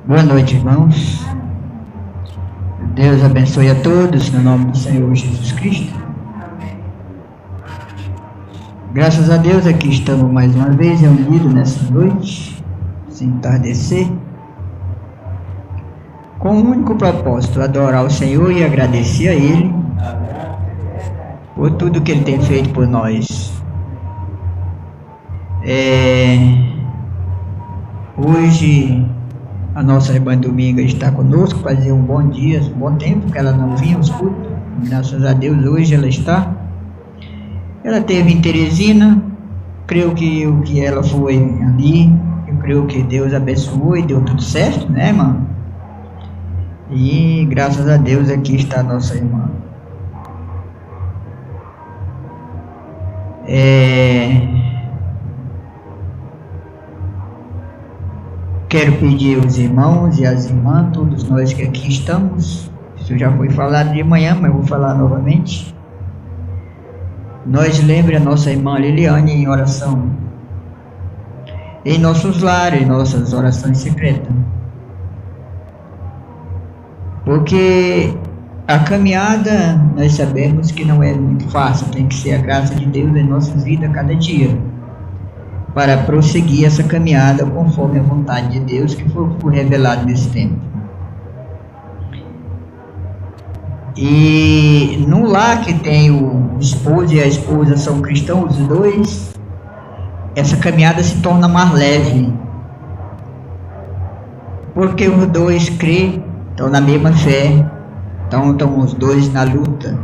Boa noite, irmãos. Deus abençoe a todos, no nome do Senhor Jesus Cristo. Graças a Deus, aqui estamos mais uma vez reunidos nessa noite, sem entardecer, com um único propósito: adorar o Senhor e agradecer a Ele por tudo que Ele tem feito por nós. Hoje a nossa irmã Dominga está conosco, fazia um bom dia, um bom tempo que ela não vinha aos cultos. Graças a Deus hoje ela está. Ela esteve em Teresina, creio que o que ela foi ali, eu creio que Deus abençoou e deu tudo certo, né, irmã? E graças a Deus aqui está a nossa irmã. Quero pedir aos irmãos e às irmãs, todos nós que aqui estamos, isso já foi falado de manhã, mas vou falar novamente. Nós lembramos a nossa irmã Liliane em oração, em nossos lares, em nossas orações secretas. Porque a caminhada, nós sabemos que não é muito fácil, tem que ser a graça de Deus em nossas vidas cada dia, para prosseguir essa caminhada conforme a vontade de Deus que foi revelado nesse tempo. E no lar que tem o esposo e a esposa são cristãos, os dois, essa caminhada se torna mais leve, porque os dois creem, estão na mesma fé, estão os dois na luta.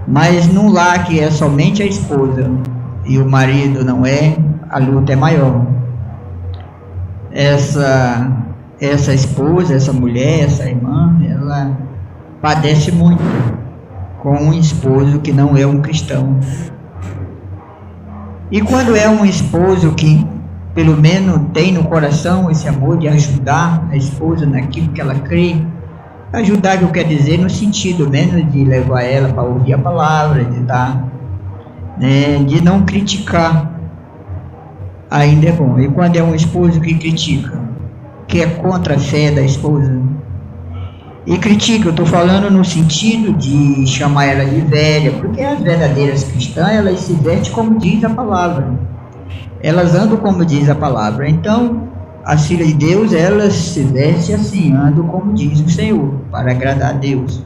Mas no lar que é somente a esposa e o marido não é, a luta é maior. Essa esposa, essa mulher, essa irmã, ela padece muito com um esposo que não é um cristão. E quando é um esposo que pelo menos tem no coração esse amor de ajudar a esposa naquilo que ela crê, ajudar que eu quero dizer no sentido menos de levar ela para ouvir a palavra, de dar, de não criticar, ainda é bom. E quando é um esposo que critica, que é contra a fé da esposa, e critica, eu estou falando no sentido de chamar ela de velha, porque as verdadeiras cristãs, elas se vestem como diz a palavra, elas andam como diz a palavra. Então as filhas de Deus, elas se vestem assim, andam como diz o Senhor, para agradar a Deus.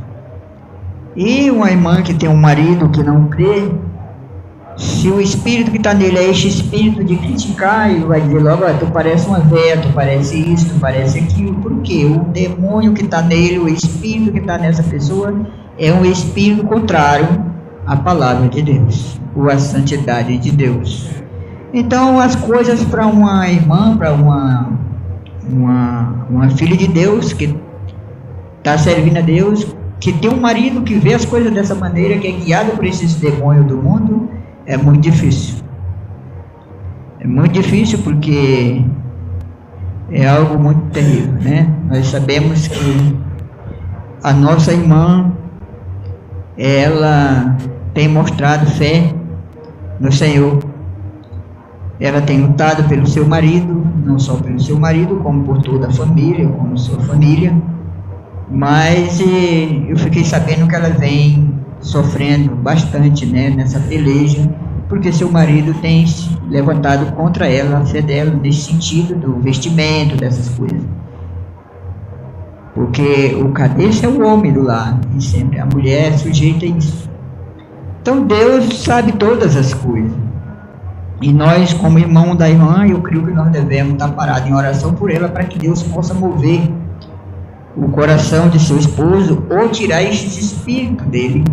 E uma irmã que tem um marido que não crê, se o espírito que está nele é este espírito de criticar, ele vai dizer logo: tu parece uma velha, tu parece isso, tu parece aquilo. Por quê? O demônio que está nele, o espírito que está nessa pessoa, é um espírito contrário à palavra de Deus, ou à santidade de Deus. Então as coisas para uma irmã, para uma filha de Deus, que está servindo a Deus, que tem um marido que vê as coisas dessa maneira, que é guiado por esses demônios do mundo, é muito difícil. É muito difícil porque é algo muito terrível, né? Nós sabemos que a nossa irmã, ela tem mostrado fé no Senhor. Ela tem lutado pelo seu marido, não só pelo seu marido, como por toda a família, como sua família. Mas eu fiquei sabendo que ela vem sofrendo bastante, né, nessa peleja, porque seu marido tem se levantado contra ela, a fé dela, nesse sentido do vestimento, dessas coisas. Porque o cabeça é o homem do lar, e sempre a mulher é sujeita a isso. Então Deus sabe todas as coisas. E nós, como irmão da irmã, eu creio que nós devemos estar parados em oração por ela, para que Deus possa mover o coração de seu esposo, ou tirar esses espíritos dele,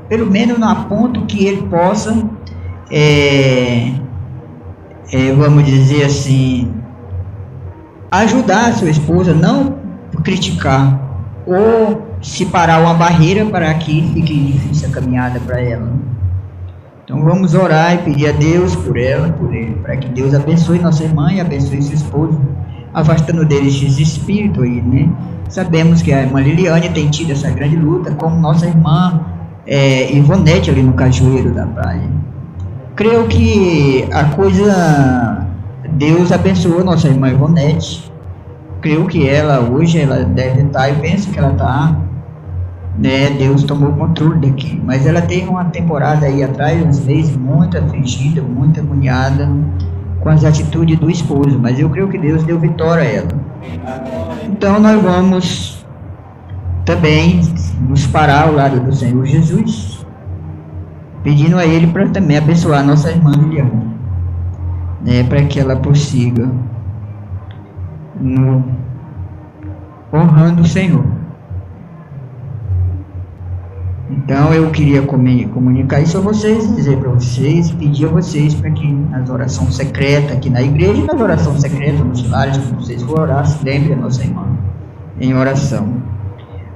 pelo menos a ponto que ele possa, vamos dizer assim, ajudar a sua esposa, não criticar, ou separar uma barreira para que fique difícil a caminhada para ela. Então vamos orar e pedir a Deus por ela, por ele, para que Deus abençoe nossa irmã e abençoe seu esposo, afastando dele esses espíritos aí, né? Sabemos que a irmã Liliane tem tido essa grande luta, como nossa irmã Ivonete ali no Cajueiro da Praia. Creio que a coisa Deus abençoou nossa irmã Ivonete. Creio que ela hoje ela deve estar, eu penso que ela está, né? Deus tomou o controle daqui, mas ela teve uma temporada aí atrás, uns meses, muito afligida, muito agoniada com as atitudes do esposo, mas eu creio que Deus deu vitória a ela. Então nós vamos também nos parar ao lado do Senhor Jesus, pedindo a Ele para também abençoar a nossa irmã Liliane, né, para que ela prossiga honrando o Senhor. Então eu queria comunicar isso a vocês, dizer para vocês, pedir a vocês para que nas orações secretas aqui na igreja, nas orações secretas nos lares, quando vocês for orar, se lembrem da nossa irmã em oração.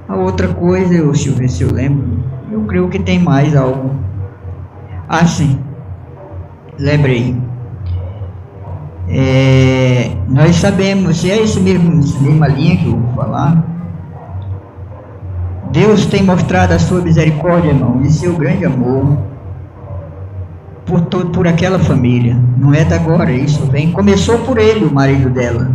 A outra coisa, deixa eu ver se eu lembro, eu creio que tem mais algo. Ah, sim, lembrei. Nós sabemos, se é essa mesma linha que eu vou falar, Deus tem mostrado a sua misericórdia, irmão, e seu grande amor por aquela família. Não é de agora, isso começou por ele, o marido dela,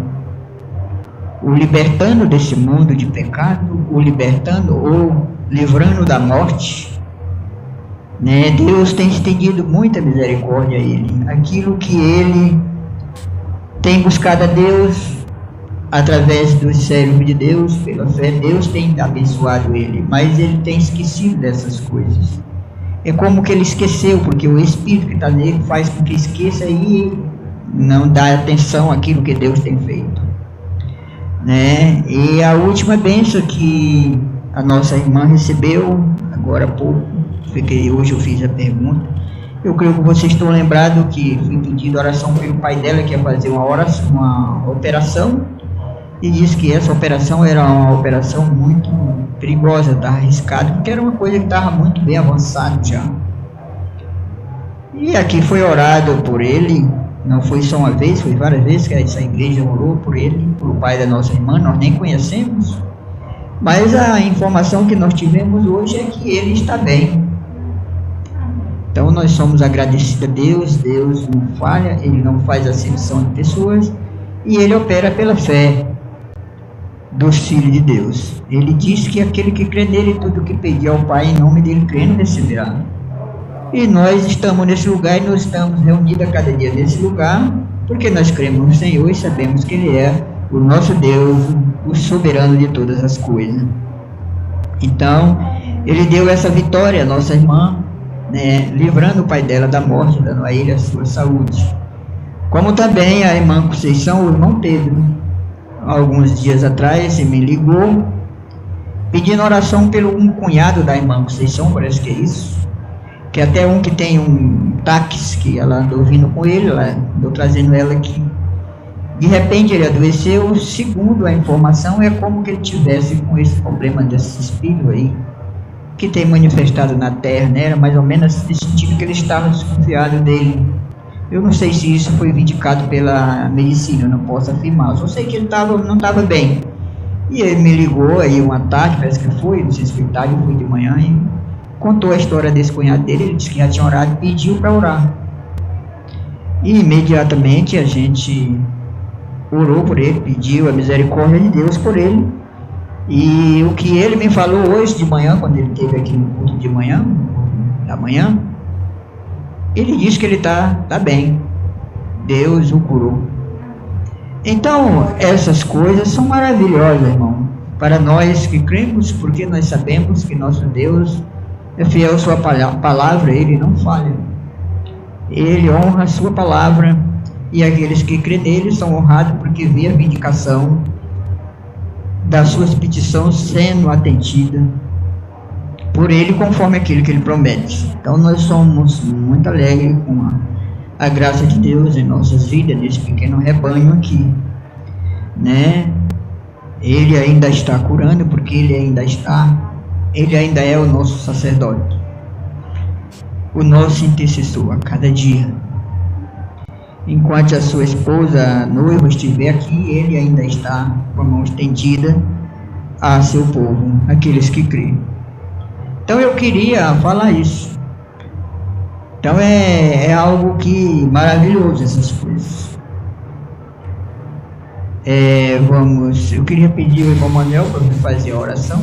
o libertando desse mundo de pecado, o libertando ou livrando da morte, né? Deus tem estendido muita misericórdia a ele. Aquilo que ele tem buscado a Deus através do servo de Deus, pela fé, Deus tem abençoado ele, mas ele tem esquecido dessas coisas. É como que ele esqueceu, porque o Espírito que está nele faz com que esqueça e não dá atenção àquilo que Deus tem feito, né? E a última bênção que a nossa irmã recebeu agora há pouco, hoje eu fiz a pergunta, eu creio que vocês estão lembrados que fui pedido oração pelo pai dela, que ia fazer uma operação, e disse que essa operação era uma operação muito perigosa, estava arriscada, porque era uma coisa que estava muito bem avançada já. E aqui foi orado por ele, não foi só uma vez, foi várias vezes que essa igreja orou por ele, por o pai da nossa irmã, nós nem conhecemos, mas a informação que nós tivemos hoje é que ele está bem. Então nós somos agradecidos a Deus, Deus não falha, Ele não faz acepção de pessoas, e Ele opera pela fé dos filhos de Deus. Ele diz que aquele que crê nele, tudo que pedir ao Pai em nome dele, crendo, receberá. E nós estamos nesse lugar e nós estamos reunidos a cada dia nesse lugar, porque nós cremos no Senhor e sabemos que Ele é o nosso Deus, o soberano de todas as coisas. Então, Ele deu essa vitória à nossa irmã, né, livrando o pai dela da morte, dando a ele a sua saúde. Como também a irmã Conceição, o irmão Pedro, alguns dias atrás, ele me ligou, pedindo oração pelo um cunhado da irmã Conceição, parece que é isso, que até um que tem um táxi, que ela andou vindo com ele, ela andou trazendo ela aqui. De repente ele adoeceu, segundo a informação, é como que ele tivesse com esse problema desse espírito aí, que tem manifestado na terra, né? Era mais ou menos nesse sentido que ele estava desconfiado dele. Eu não sei se isso foi vindicado pela medicina, eu não posso afirmar, eu só sei que ele não estava bem. E ele me ligou aí uma tarde, parece que foi, não sei se foi tarde ou foi de manhã, e contou a história desse cunhado dele. Ele disse que já tinha orado e pediu para orar. E imediatamente a gente orou por ele, pediu a misericórdia de Deus por ele. E o que ele me falou hoje de manhã, quando ele esteve aqui no culto de manhã, da manhã, ele disse que ele está bem, Deus o curou. Então essas coisas são maravilhosas, irmão, para nós que cremos, porque nós sabemos que nosso Deus é fiel à sua palavra, Ele não falha, Ele honra a sua palavra, e aqueles que creem nele são honrados porque vê a vindicação das suas petições sendo atendida por Ele, conforme aquilo que Ele promete. Então nós somos muito alegres com a graça de Deus em nossas vidas, nesse pequeno rebanho aqui, né? Ele ainda está curando, porque Ele ainda é o nosso sacerdote, o nosso intercessor a cada dia. Enquanto a sua esposa, a noiva, estiver aqui, Ele ainda está com a mão estendida a seu povo, aqueles que creem. Então eu queria falar isso. Então é algo que maravilhoso essas coisas. Eu queria pedir ao irmão Manuel para me fazer a oração,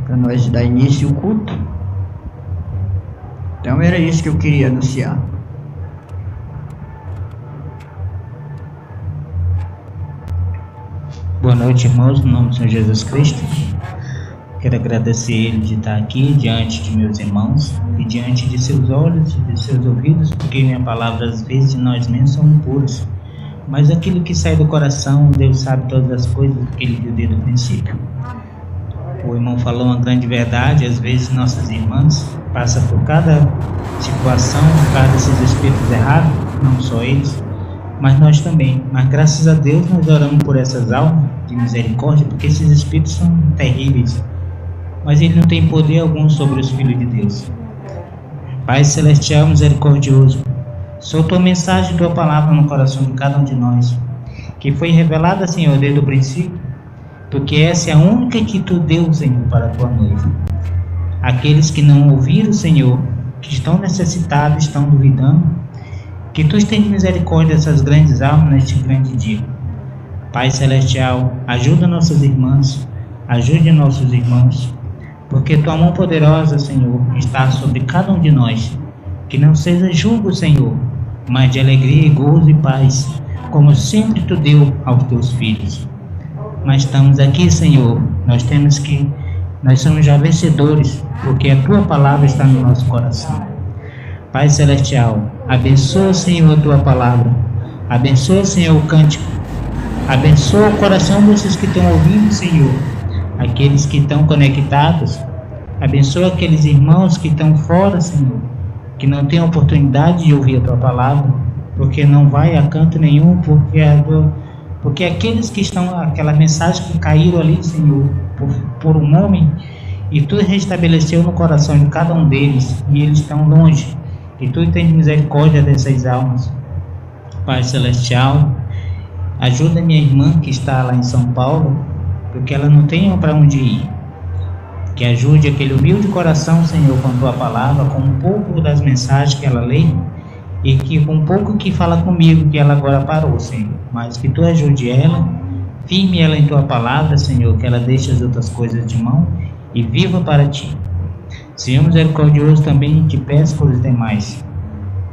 para nós dar início ao culto. Então era isso que eu queria anunciar. Boa noite, irmãos, no nome do Senhor Jesus Cristo. Quero agradecer Ele de estar aqui diante de meus irmãos e diante de seus olhos e de seus ouvidos, porque minha palavra às vezes de nós mesmos são impuras, mas aquilo que sai do coração, Deus sabe todas as coisas que Ele viu desde o princípio. O irmão falou uma grande verdade, às vezes nossas irmãs passam por cada situação, por causa desses espíritos errados, não só eles, mas nós também. Mas graças a Deus nós oramos por essas almas de misericórdia, porque esses espíritos são terríveis, mas ele não tem poder algum sobre os filhos de Deus. Pai Celestial misericordioso, sou tua mensagem, tua palavra no coração de cada um de nós, que foi revelada, Senhor, desde o princípio, porque essa é a única que tu deu, Senhor, para a tua noiva. Aqueles que não ouviram, Senhor, que estão necessitados, estão duvidando, que tu tenhas misericórdia dessas grandes almas neste grande dia. Pai Celestial, ajuda nossas irmãs, ajude nossos irmãos, porque tua mão poderosa, Senhor, está sobre cada um de nós. Que não seja julgo, Senhor, mas de alegria e gozo e paz, como sempre tu deu aos teus filhos. Nós estamos aqui, Senhor, nós somos já vencedores, porque a tua palavra está no nosso coração. Pai Celestial, abençoa, Senhor, a tua palavra, abençoa, Senhor, o cântico, abençoa o coração desses que estão ouvindo, Senhor, aqueles que estão conectados, abençoa aqueles irmãos que estão fora, Senhor, que não têm oportunidade de ouvir a tua palavra, porque não vai a canto nenhum, porque aqueles que estão, aquela mensagem que caíram ali, Senhor, por um homem, e tu restabeleceu no coração de cada um deles, e eles estão longe, e tu tens misericórdia dessas almas. Pai Celestial, ajuda minha irmã que está lá em São Paulo, porque ela não tem para onde ir. Que ajude aquele humilde coração, Senhor, com a tua palavra, com um pouco das mensagens que ela lê, e que com um pouco que fala comigo, que ela agora parou, Senhor. Mas que tu ajude ela, firme ela em tua palavra, Senhor, que ela deixe as outras coisas de mão e viva para ti. Senhor misericordioso, também te peço por os demais.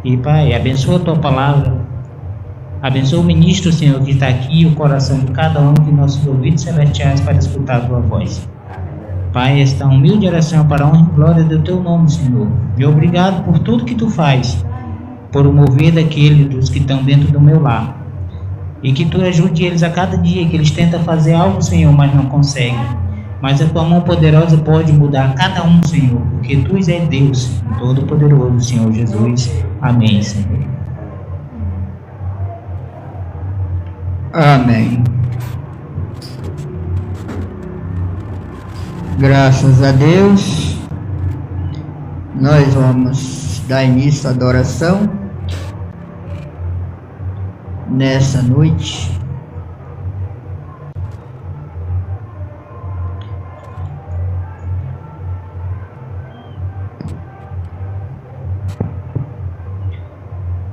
E Pai, abençoa a tua palavra, abençoa o ministro, Senhor, que está aqui, o coração de cada um de nossos ouvidos celestiais para escutar a tua voz. Pai, esta humilde oração para a honra e glória do teu nome, Senhor. E obrigado por tudo que tu faz, por o mover daqueles dos que estão dentro do meu lar. E que tu ajude eles a cada dia, que eles tentam fazer algo, Senhor, mas não conseguem. Mas a tua mão poderosa pode mudar cada um, Senhor, porque tu és Deus Todo-Poderoso, Senhor Jesus. Amém, Senhor. Amém. Graças a Deus, nós vamos dar início à adoração nessa noite.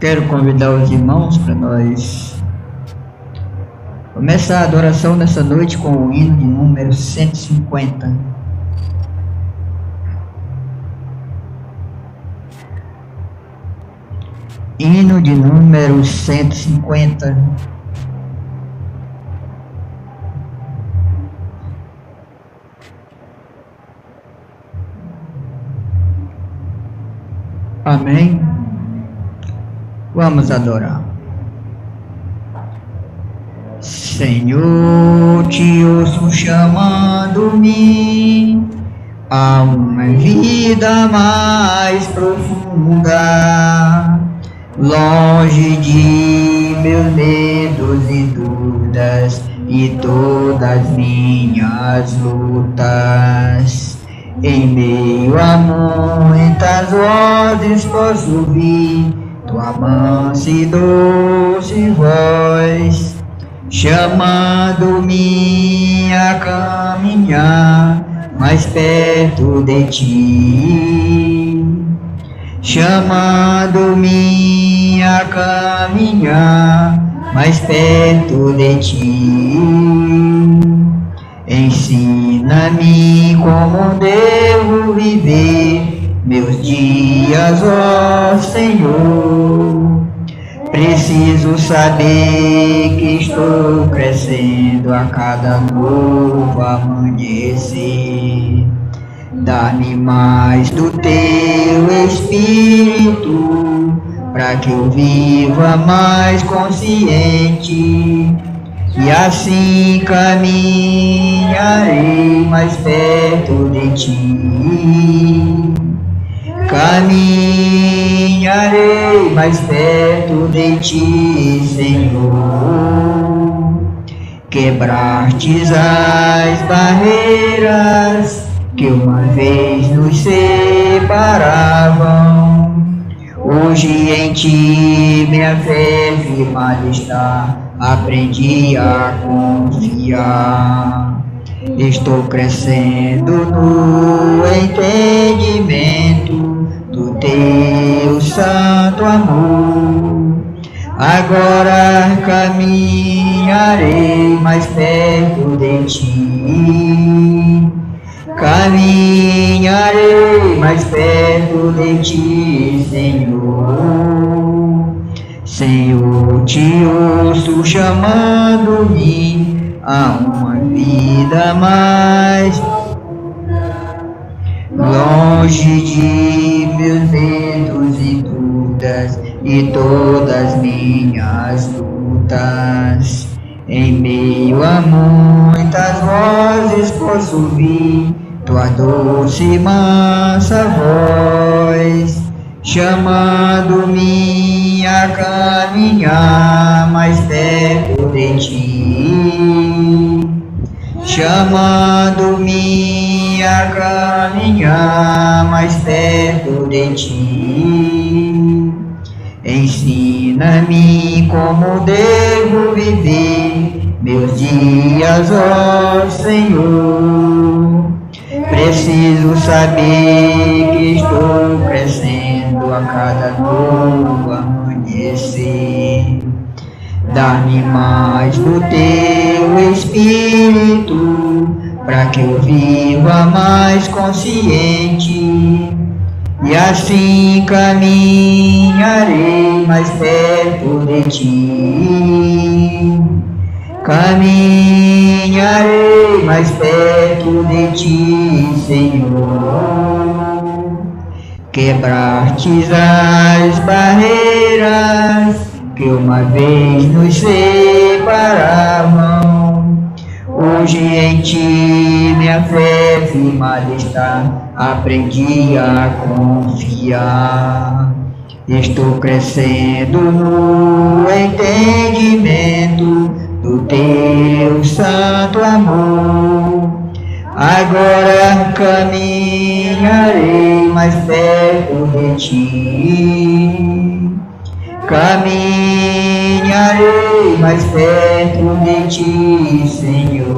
Quero convidar os irmãos para nós começar a adoração nessa noite com o hino de número 150. Hino de número 150. Amém. Vamos adorar. Senhor, te ouço chamando-me a uma vida mais profunda, longe de meus medos e dúvidas e todas minhas lutas. Em meio a muitas vozes posso ouvir tua mansa e doce voz, chamando-me a caminhar mais perto de ti, chamando-me a caminhar mais perto de ti. Ensina-me como devo viver meus dias, ó Senhor. Preciso saber que estou crescendo a cada novo amanhecer. Dá-me mais do teu Espírito, para que eu viva mais consciente, e assim caminharei mais perto de ti. Caminharei mais perto de ti, Senhor. Quebrastes as barreiras que uma vez nos separavam. Hoje em ti minha fé firmada está, aprendi a confiar. Estou crescendo no entendimento do teu santo amor. Agora caminharei mais perto de ti. Caminharei mais perto de ti, Senhor. Senhor, te ouço chamando-me a uma vida mais longe de meus medos e dúvidas e todas minhas lutas. Em meio a muitas vozes posso ouvir tua doce e mansa voz, chamando-me a caminhar mais perto de ti. Chamando-me a caminhar mais perto de ti. Ensina-me como devo viver meus dias, ó Senhor. Preciso saber que estou crescendo a cada novo amanhecer. Dá-me mais do teu Espírito, para que eu viva mais consciente, e assim caminharei mais perto de ti. Caminharei mais perto de ti, Senhor. Quebrastes as barreiras que uma vez nos separavam. Hoje em ti minha fé firmada está, aprendi a confiar. Estou crescendo no entendimento do teu santo amor. Agora caminharei mais perto de ti. Caminharei mais perto de ti, Senhor.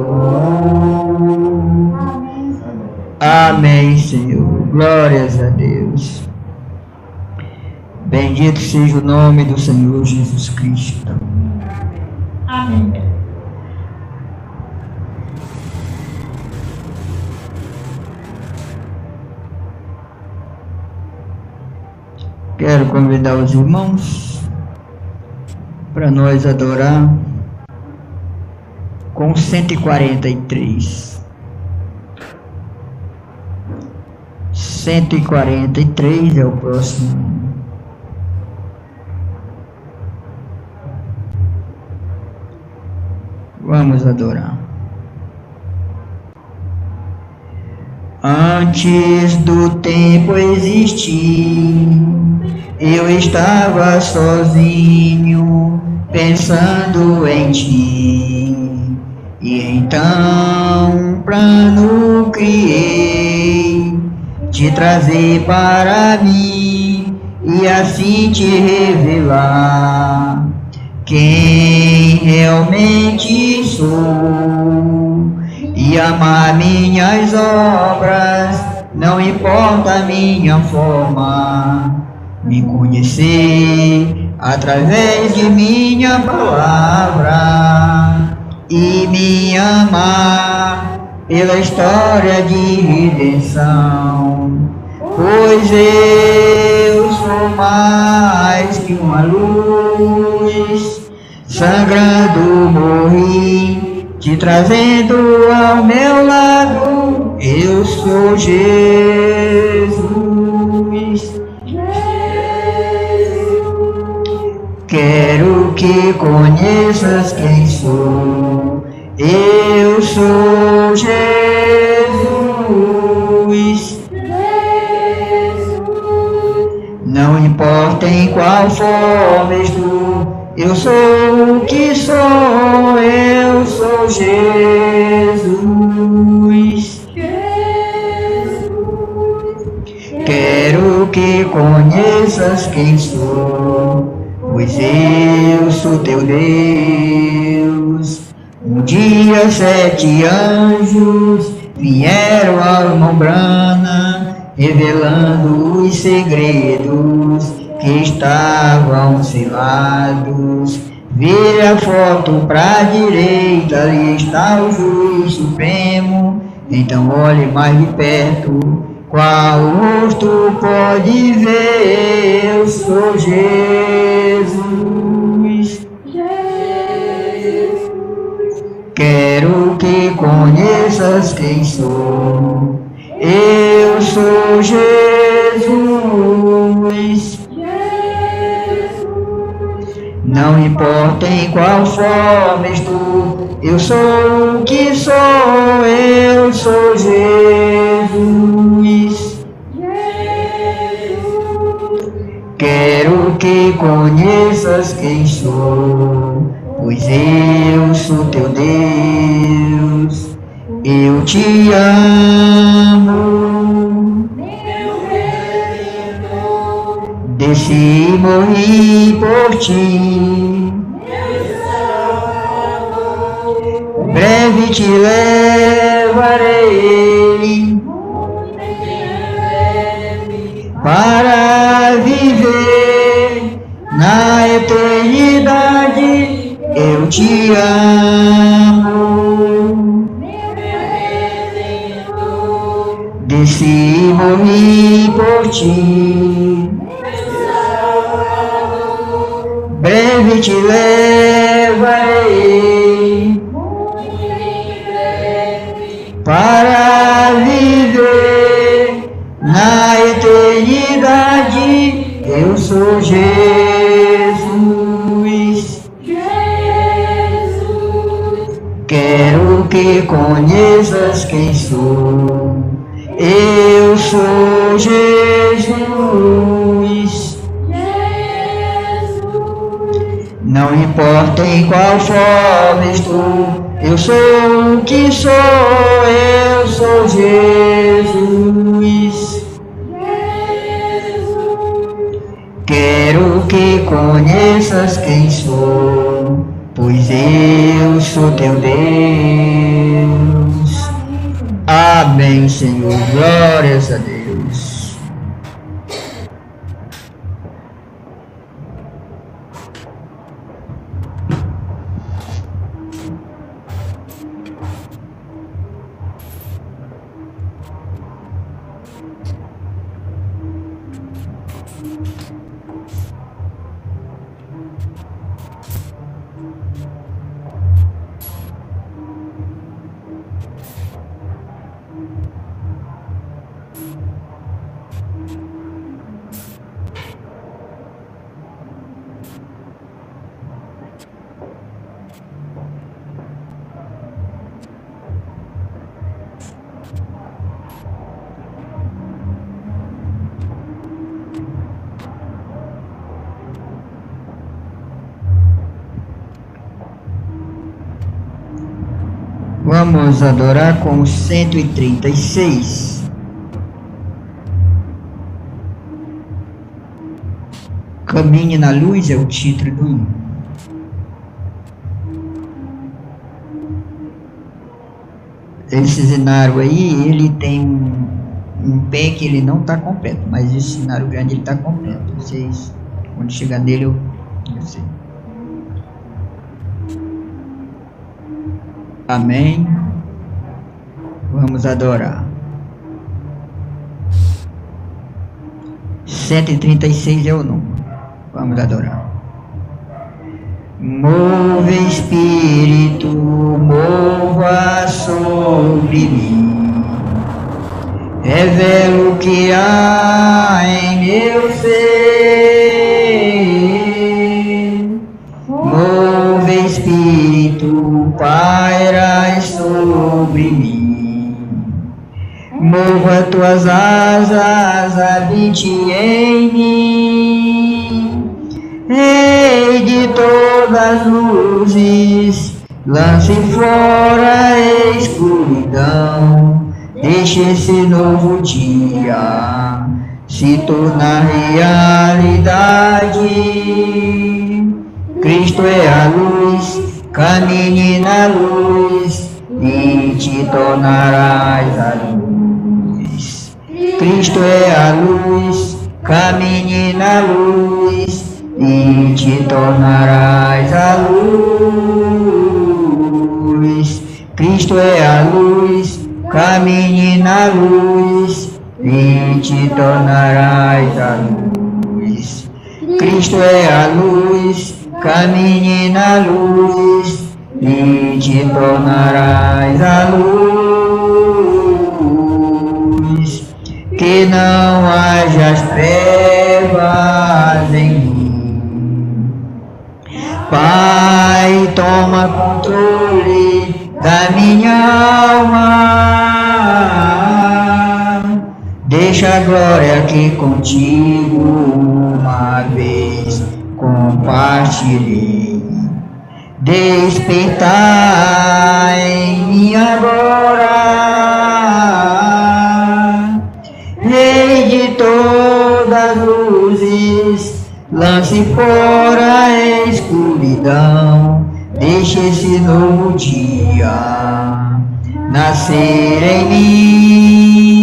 Amém, Senhor. Glórias a Deus. Bendito seja o nome do Senhor Jesus Cristo. Amém. Quero convidar os irmãos para nós adorar com 143. 143 é o próximo. Vamos adorar. Antes do tempo existir, eu estava sozinho, pensando em ti. E então um plano criei, te trazer para mim e assim te revelar quem realmente sou, e amar minhas obras, não importa a minha forma. Me conhecer através de minha palavra e me amar pela história de redenção. Pois eu sou mais que uma luz, sangrando morri, te trazendo ao meu lado. Eu sou Jesus. Quero que conheças quem sou. Eu sou Jesus. Não importa em qual forma estou, eu sou o que sou, eu sou Jesus. Quero que conheças quem sou, pois eu sou teu Deus. Um dia 7 anjos vieram ao irmão Brana, revelando os segredos que estavam selados. Vira a foto pra direita, ali está o juiz supremo. Então olhe mais de perto, qual rosto pode ver? Eu sou Jesus. Quero que conheças quem sou. Eu sou Jesus. Não importa em qual forma estou, eu sou o que sou, eu sou Jesus. Quero que conheças quem sou, pois eu sou teu Deus. Eu te amo, desci e morri por ti, breve te levarei para viver na eternidade. Eu te amo, desci e morri por ti, breve te levarei para viver na eternidade. Eu sou Jesus. Quero que conheças quem sou. Eu sou Jesus. Não importa em qual forma estou, eu sou o que sou, eu sou Jesus. Quero que conheças quem sou, pois eu sou teu Deus. Amém, Senhor. Glórias a Deus. Vamos adorar com o 136. Caminhe na luz é o título do hino. Esse cenário aí, ele tem um pé que ele não está completo, mas esse cenário grande ele está completo. Vocês, quando chegar nele, eu Assim. Amém. Vamos adorar. 136 é o número. Vamos adorar. Move Espírito, mova sobre mim. Revela o que há em meu ser. Move Espírito, paira sobre mim. Mova tuas asas, habite em mim. Rei de todas as luzes, lance fora a escuridão. Deixe esse novo dia se tornar realidade. Cristo é a luz, caminhe na luz e te tornarás a luz. Cristo é a luz, caminhe na luz e te tornarás a luz. Cristo é a luz, caminhe na luz e te tornarás a luz. Cristo é a luz, caminhe na luz e te tornarás a luz. Que não haja trevas em mim. Pai, toma controle da minha alma. Deixa a glória que contigo uma vez compartilhei. Despertar em mim agora, Rei de todas as luzes, lance fora a escuridão. Deixe esse novo dia nascer em mim.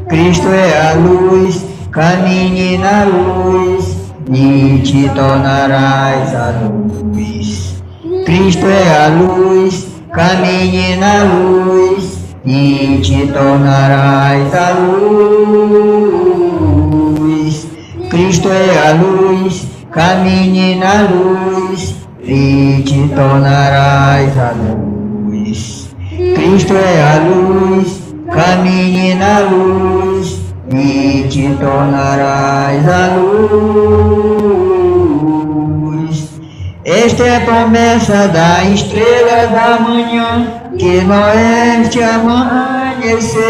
Cristo é a luz, caminhe na luz e te tornarás a luz. Cristo é a luz, caminhe na luz e te tornarás a luz. Cristo é a luz, caminhe na luz e te tornarás a luz. Cristo é a luz, caminhe na luz e te tornarás a luz. Esta é a promessa da estrela da manhã, que no oeste amanheceu.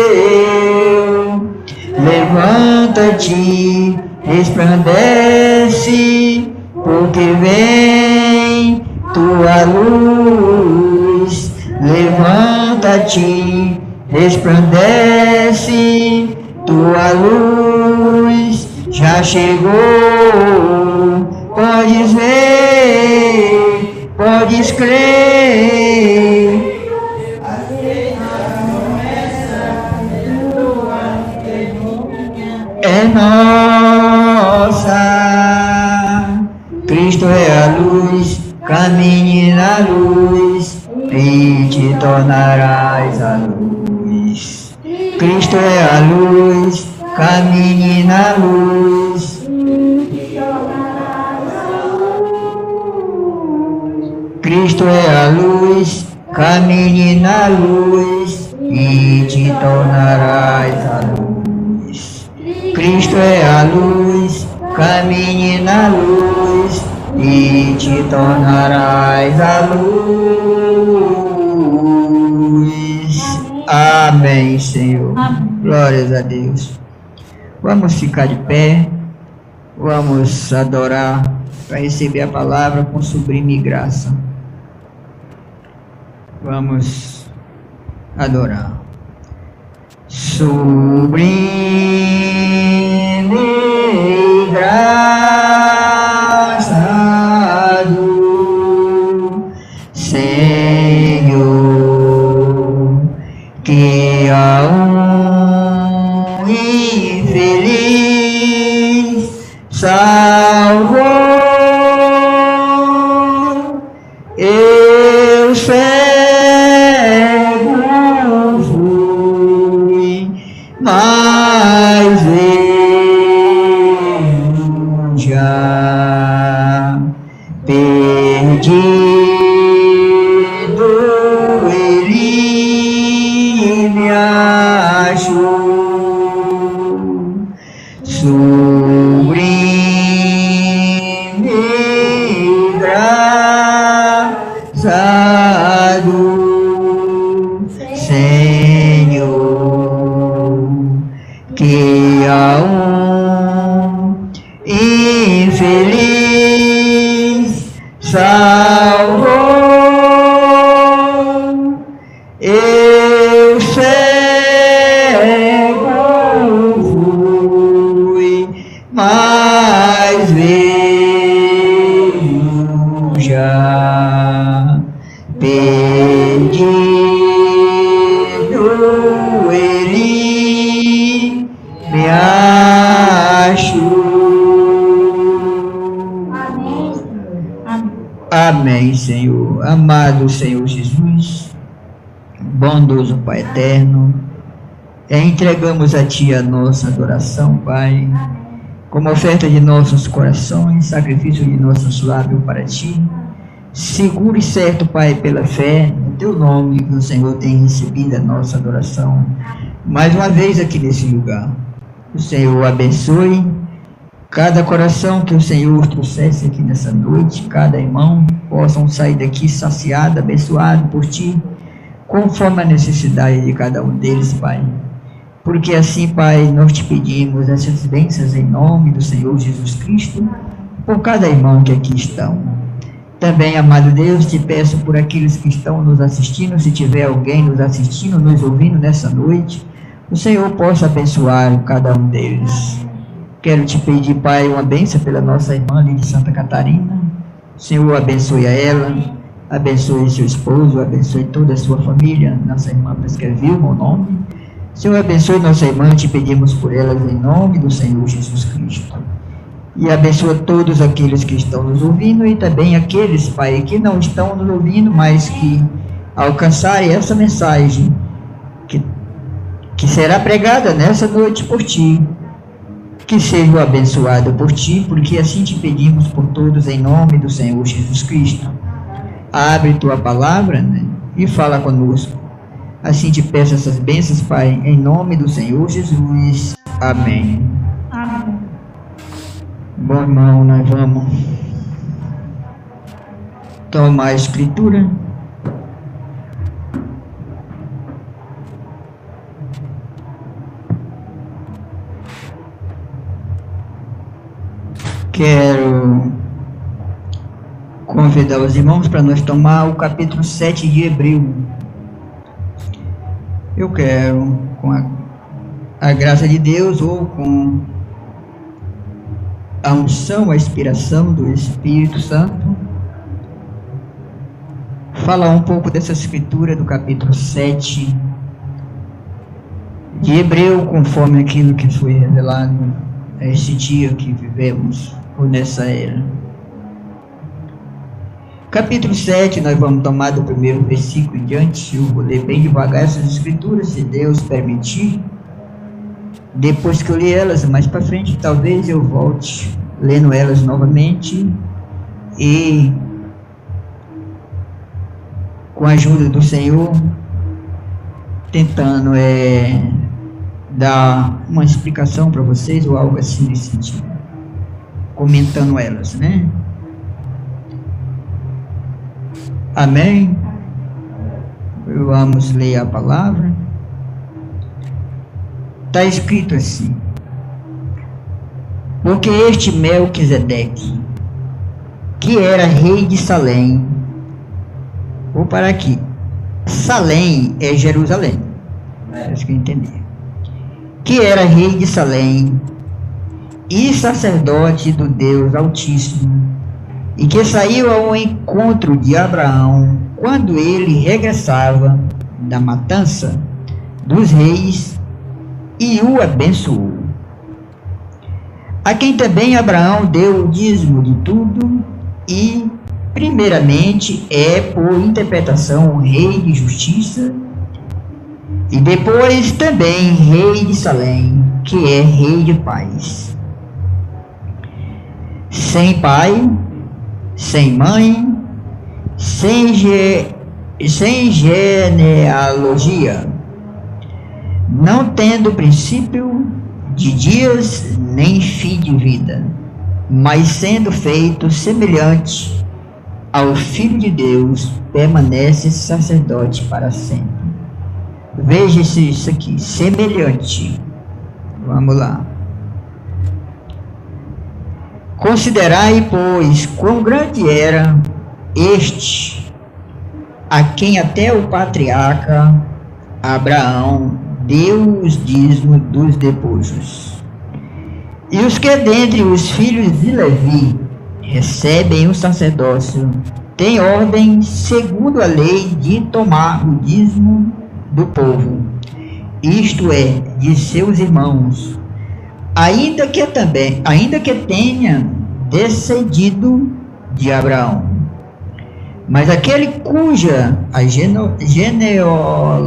Levanta-te, resplandece, porque vem tua luz. Levanta-te, resplandece, tua luz já chegou. Podes ver, podes crer. É nossa. Cristo é a luz, caminhe na luz e te tornarás a luz. Cristo é a luz, caminhe na luz. Cristo é a luz, caminhe na luz e te tornarás a luz. Cristo é a luz, caminhe na luz e te tornarás a luz. Amém, Senhor. Amém. Glórias a Deus. Vamos ficar de pé, vamos adorar para receber a palavra com sublime graça. Vamos adorar. Sublime graça do Senhor, que a infeliz salvou. ele me achou sublime engraçado Senhor, que a um infeliz salvou. Eu cego fui, mas vejo já, perdido ele me achou. Amém, Senhor. Amado Senhor Jesus, bondoso Pai eterno, entregamos a Ti a nossa adoração, Pai, como oferta de nossos corações, sacrifício de nossos lábios para Ti, seguro e certo, Pai, pela fé, no Teu nome, que o Senhor tem recebido a nossa adoração, mais uma vez aqui nesse lugar. O Senhor abençoe cada coração que o Senhor trouxesse aqui nessa noite, cada irmão possam sair daqui saciado, abençoado por Ti, conforme a necessidade de cada um deles, Pai. Porque assim, Pai, nós Te pedimos essas bênçãos em nome do Senhor Jesus Cristo, por cada irmão que aqui estão. Também, amado Deus, Te peço por aqueles que estão nos assistindo, se tiver alguém nos assistindo, nos ouvindo nessa noite, o Senhor possa abençoar cada um deles. Quero Te pedir, Pai, uma bênção pela nossa irmã ali de Santa Catarina. O Senhor abençoe a ela, abençoe seu esposo, abençoe toda a sua família. Nossa irmã prescreveu o meu nome. Senhor, abençoe nossa irmã, Te pedimos por elas em nome do Senhor Jesus Cristo. E abençoa todos aqueles que estão nos ouvindo e também aqueles, Pai, que não estão nos ouvindo, mas que alcançarem essa mensagem que será pregada nessa noite por Ti. Que seja abençoado por Ti, porque assim Te pedimos por todos em nome do Senhor Jesus Cristo. Abre Tua palavra, né, e fala conosco. Assim Te peço essas bênçãos, Pai, em nome do Senhor Jesus. Amém. Amém. Bom, irmão, nós vamos tomar a escritura. Quero convidar os irmãos para nós tomar o capítulo 7 de Hebreu. Eu quero, com a graça de Deus ou com a unção, a inspiração do Espírito Santo, falar um pouco dessa escritura do capítulo 7 de Hebreu, conforme aquilo que foi revelado neste dia que vivemos, ou nessa era. Capítulo 7, nós vamos tomar do primeiro versículo em diante. Eu vou ler bem devagar essas escrituras, se Deus permitir. Depois que eu li elas, mais para frente, talvez eu volte lendo elas novamente e, com a ajuda do Senhor, tentando dar uma explicação para vocês ou algo assim nesse sentido, comentando elas, né? Amém? Vamos ler a palavra. Está escrito assim: porque este Melquisedeque, que era rei de Salém, vou parar aqui, Salém é Jerusalém, acho que eu entendi, que era rei de Salém e sacerdote do Deus Altíssimo, e que saiu ao encontro de Abraão quando ele regressava da matança dos reis e o abençoou. A quem também Abraão deu o dízimo de tudo e, primeiramente, é por interpretação rei de justiça e depois também rei de Salém, que é rei de paz. Sem pai, sem mãe, sem sem genealogia, não tendo princípio de dias nem fim de vida, mas sendo feito semelhante ao Filho de Deus, permanece sacerdote para sempre. Veja isso aqui, semelhante. Vamos lá. Considerai, pois, quão grande era este, a quem até o patriarca Abraão deu os dízimos dos despojos. E os que dentre os filhos de Levi recebem o sacerdócio, têm ordem, segundo a lei, de tomar o dízimo do povo, isto é, de seus irmãos, ainda que tenha descendido de Abraão. Mas aquele cuja a genealogia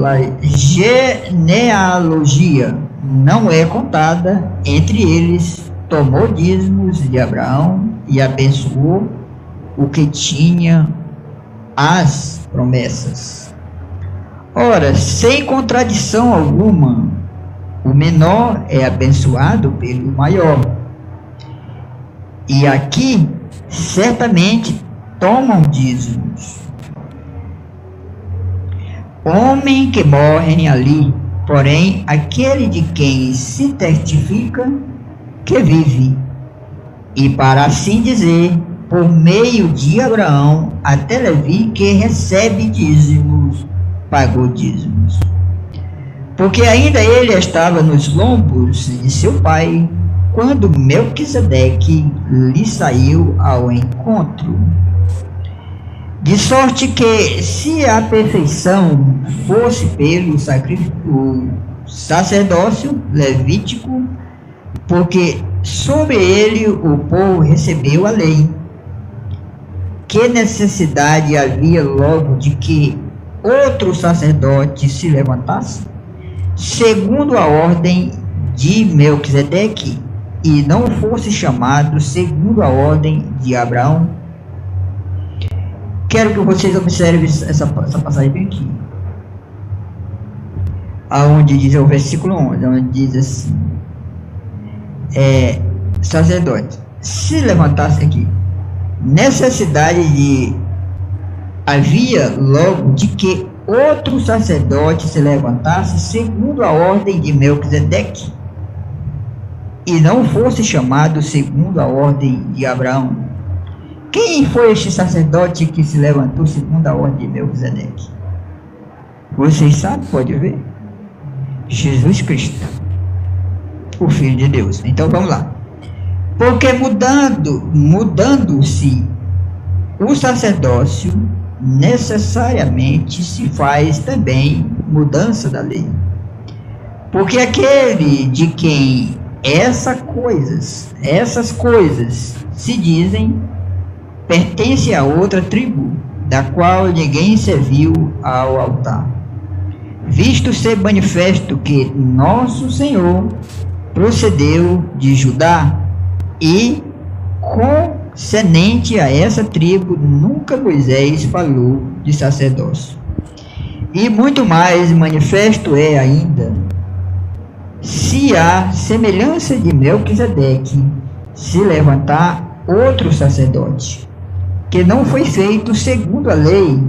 não é contada entre eles, tomou dízimos de Abraão e abençoou o que tinha as promessas. Ora, sem contradição alguma, o menor é abençoado pelo maior. E aqui, certamente, tomam dízimos. Homem que morrem ali, porém, aquele de quem se testifica que vive, e para assim dizer, por meio de Abraão, até Levi, que recebe dízimos, pagou dízimos. Porque ainda ele estava nos lombos de seu pai, quando Melquisedeque lhe saiu ao encontro. De sorte que, se a perfeição fosse pelo sacerdócio levítico, porque sobre ele o povo recebeu a lei, que necessidade havia logo de que outro sacerdote se levantasse, segundo a ordem de Melquisedeque, e não fosse chamado segundo a ordem de Abraão? Quero que vocês observem essa passagem bem aqui, aonde diz o versículo 11, onde diz assim, sacerdote, se levantasse aqui, necessidade havia logo de que outro sacerdote se levantasse segundo a ordem de Melquisedeque, e não fosse chamado segundo a ordem de Abraão. Quem foi este sacerdote que se levantou segundo a ordem de Melquisedeque? Vocês sabem, pode ver? Jesus Cristo, o Filho de Deus. Então vamos lá. Porque mudando-se o sacerdócio, necessariamente se faz também mudança da lei. Porque aquele de quem essas coisas se dizem, pertence a outra tribo, da qual ninguém serviu ao altar. Visto ser manifesto que nosso Senhor procedeu de Judá, e concernente a essa tribo nunca Moisés falou de sacerdócio. E muito mais manifesto é ainda, se a semelhança de Melquisedeque se levantar outro sacerdote, que não foi feito segundo a lei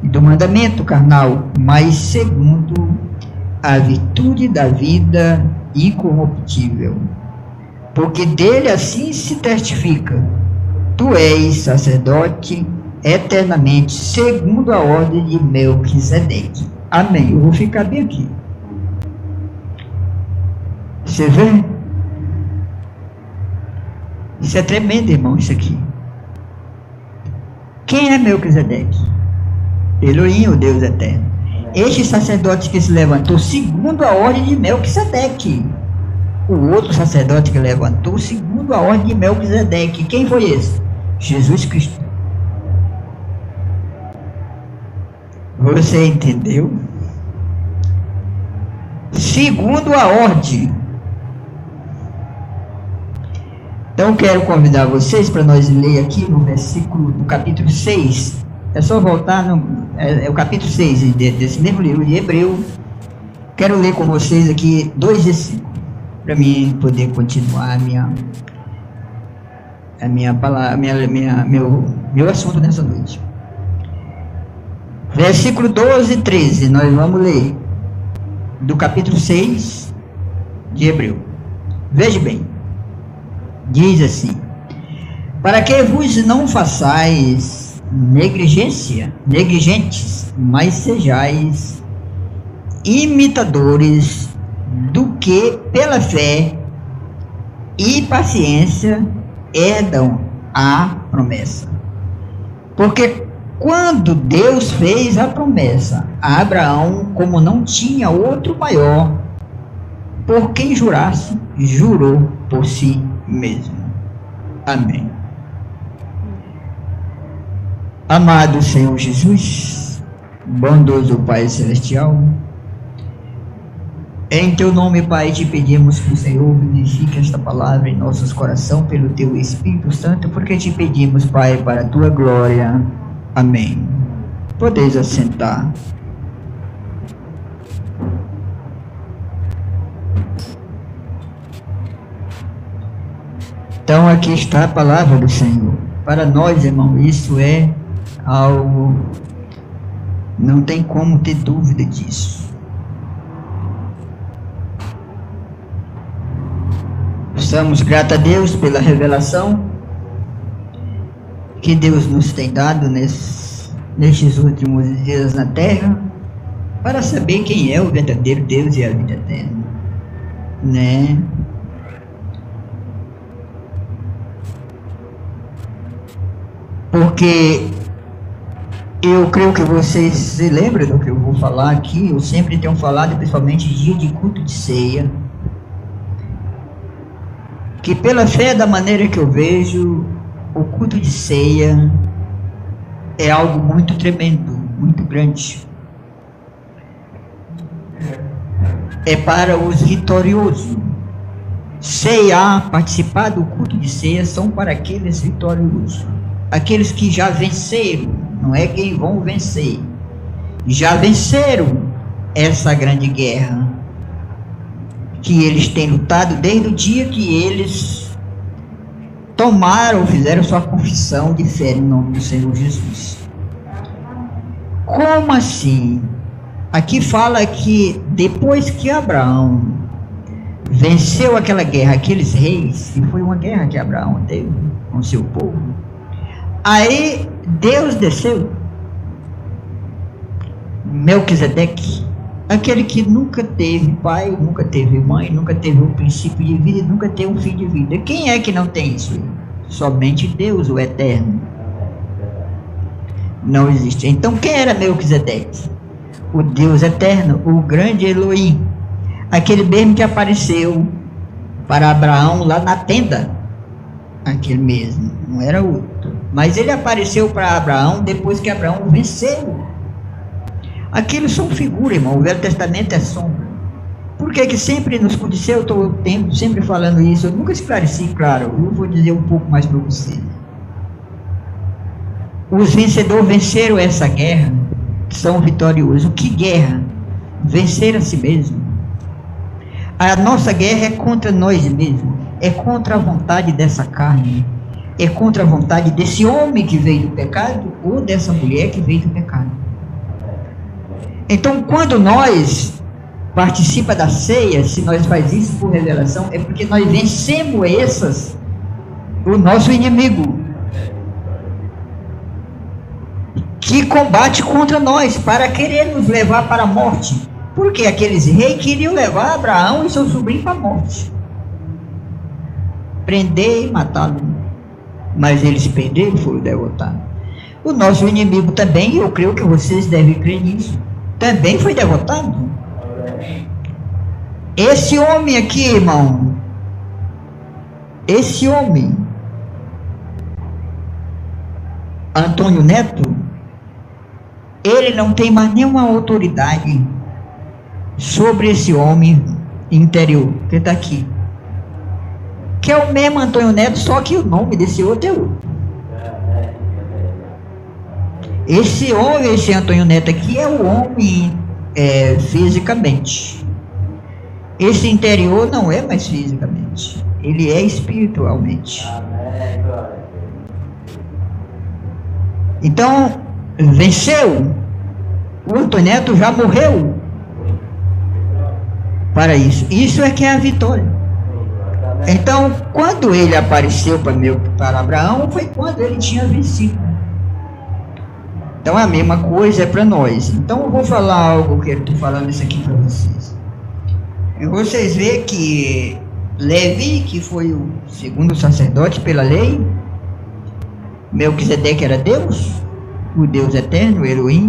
do mandamento carnal, mas segundo a virtude da vida incorruptível. Porque dele assim se testifica, tu és sacerdote eternamente, segundo a ordem de Melquisedeque. Amém. Eu vou ficar bem aqui. Você vê? Isso é tremendo, irmão, isso aqui. Quem é Melquisedeque? Elohim, o Deus eterno. Este sacerdote que se levantou segundo a ordem de Melquisedeque. O outro sacerdote que levantou segundo a ordem de Melquisedeque. Quem foi esse? Jesus Cristo. Você entendeu? Segundo a ordem. Então quero convidar vocês para nós ler aqui no capítulo 6, É só voltar é o capítulo 6 desse mesmo livro de Hebreu. Quero ler com vocês aqui 2 versículos, para mim poder continuar meu assunto nessa noite. Versículo 12 e 13, nós vamos ler do capítulo 6 de Hebreu. Veja bem, diz assim: para que vos não façais negligentes, mas sejais imitadores do que pela fé e paciência herdam a promessa. Porque quando Deus fez a promessa a Abraão, como não tinha outro maior por quem jurasse, jurou por si mesmo. Amém. Amado Senhor Jesus, bondoso Pai Celestial, em Teu nome, Pai, te pedimos que o Senhor vivifique esta palavra em nossos corações pelo Teu Espírito Santo, porque te pedimos, Pai, para a Tua glória. Amém. Podeis assentar. Então aqui está a palavra do Senhor. Para nós, irmão, isso é algo, não tem como ter dúvida disso. Estamos gratos a Deus pela revelação que Deus nos tem dado nestes últimos dias na terra, para saber quem é o verdadeiro Deus e a vida eterna, né? Porque eu creio que vocês se lembram do que eu vou falar aqui. Eu sempre tenho falado, principalmente dia de culto de ceia, que pela fé, da maneira que eu vejo, o culto de ceia é algo muito tremendo, muito grande. É para os vitoriosos. Ceiar, participar do culto de ceia, são para aqueles vitoriosos, aqueles que já venceram, não é quem vão vencer, já venceram essa grande guerra que eles têm lutado desde o dia que eles tomaram, fizeram sua confissão de fé em nome do Senhor Jesus. Como assim? Aqui fala que depois que Abraão venceu aquela guerra, aqueles reis, que foi uma guerra que Abraão teve com seu povo, aí Deus desceu. Melquisedeque, aquele que nunca teve pai, nunca teve mãe, nunca teve um princípio de vida, nunca teve um fim de vida. Quem é que não tem isso? Somente Deus, o Eterno. Não existe. Então quem era Melquisedeque? O Deus Eterno, o grande Elohim, aquele mesmo que apareceu para Abraão lá na tenda, aquele mesmo, não era outro, mas ele apareceu para Abraão depois que Abraão venceu. Aquilo são figuras, irmão. O Velho Testamento é sombra. Por que sempre nos codiceu? Eu estou sempre falando isso. Eu nunca esclareci, claro. Eu vou dizer um pouco mais para você. Os vencedores venceram essa guerra, são vitoriosos. Que guerra? Vencer a si mesmo. A nossa guerra é contra nós mesmos. É contra a vontade dessa carne. É contra a vontade desse homem que veio do pecado ou dessa mulher que veio do pecado. Então, quando nós participamos da ceia, se nós fazemos isso por revelação, é porque nós vencemos o nosso inimigo, que combate contra nós, para querer nos levar para a morte. Porque aqueles reis queriam levar Abraão e seu sobrinho para a morte, prender e matá-lo, mas eles perderam e foram derrotados. O nosso inimigo também, eu creio que vocês devem crer nisso, também foi derrotado. Esse homem aqui, irmão, esse homem, Antônio Neto, ele não tem mais nenhuma autoridade sobre esse homem interior que está aqui, que é o mesmo Antônio Neto, só que o nome desse outro é outro. Esse homem, esse Antônio Neto aqui é o homem fisicamente. Esse interior não é mais fisicamente, ele é espiritualmente. Então, venceu. O Antônio Neto já morreu para isso. Isso é que é a vitória. Então, quando ele apareceu para Abraão, foi quando ele tinha vencido. Então, a mesma coisa é para nós. Então, eu vou falar algo que eu estou falando isso aqui para vocês. E vocês veem que Levi, que foi o segundo sacerdote pela lei, Melquisedeque era Deus, o Deus eterno, o Elohim.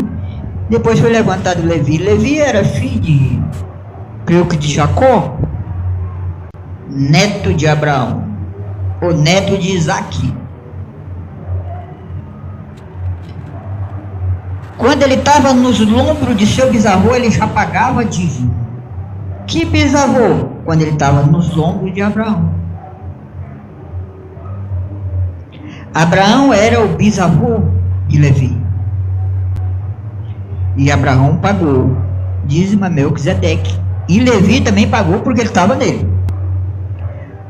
Depois foi levantado Levi. Levi era filho creio que de Jacó, neto de Abraão, ou neto de Isaac. Quando ele estava nos lombros de seu bisavô, ele já pagava dízimo. Que bisavô? Quando ele estava nos lombros de Abraão. Abraão era o bisavô de Levi. E Abraão pagou dízimo a Melquisedeque. E Levi também pagou porque ele estava nele.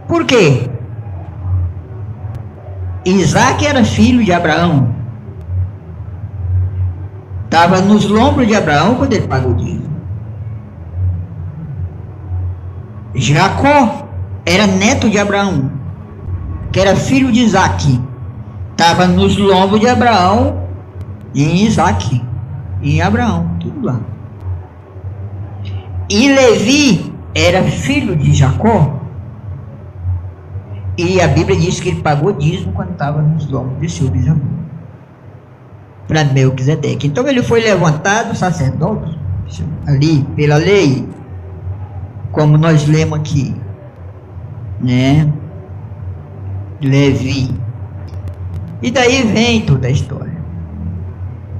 Por quê? Isaac era filho de Abraão. Estava nos lombros de Abraão quando ele pagou o dízimo. Jacó era neto de Abraão, que era filho de Isaac. Estava nos lombos de Abraão e em Isaac, e em Abraão, tudo lá. E Levi era filho de Jacó. E a Bíblia diz que ele pagou dízimo quando estava nos lombos de seu bisavô, para Melquisedeque. Então ele foi levantado sacerdote ali pela lei, como nós lemos aqui, né? Levi. E daí vem toda a história.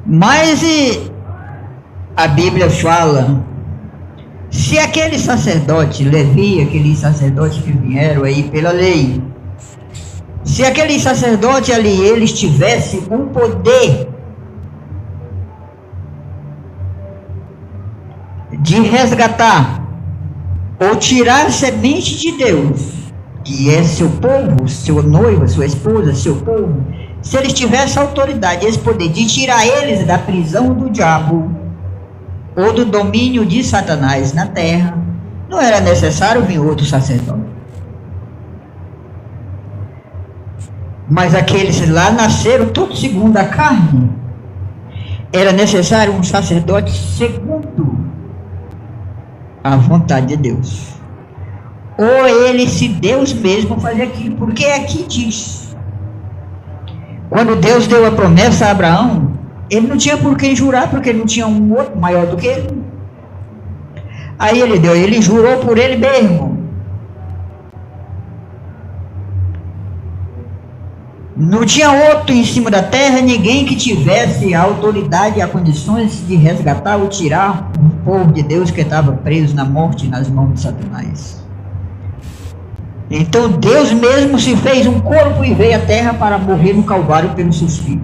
Mas a Bíblia fala, se aquele sacerdote, Levi, aqueles sacerdotes que vieram aí pela lei, se aquele sacerdote ali, eles tivessem um poder de resgatar ou tirar a semente de Deus, que é seu povo, seu noivo, sua esposa, seu povo, se eles tivessem autoridade, esse poder de tirar eles da prisão do diabo ou do domínio de Satanás na terra, não era necessário vir outro sacerdote. Mas aqueles lá nasceram todos segundo a carne. Era necessário um sacerdote segundo a vontade de Deus. Ou ele, se Deus mesmo, fazia aquilo, porque aqui diz, quando Deus deu a promessa a Abraão, ele não tinha por quem jurar, porque ele não tinha um outro maior do que ele. Aí ele jurou por ele mesmo. Não tinha outro em cima da terra, ninguém que tivesse a autoridade e as condições de resgatar ou tirar o povo de Deus que estava preso na morte nas mãos de Satanás. Então Deus mesmo se fez um corpo e veio à terra para morrer no Calvário pelos seus filhos.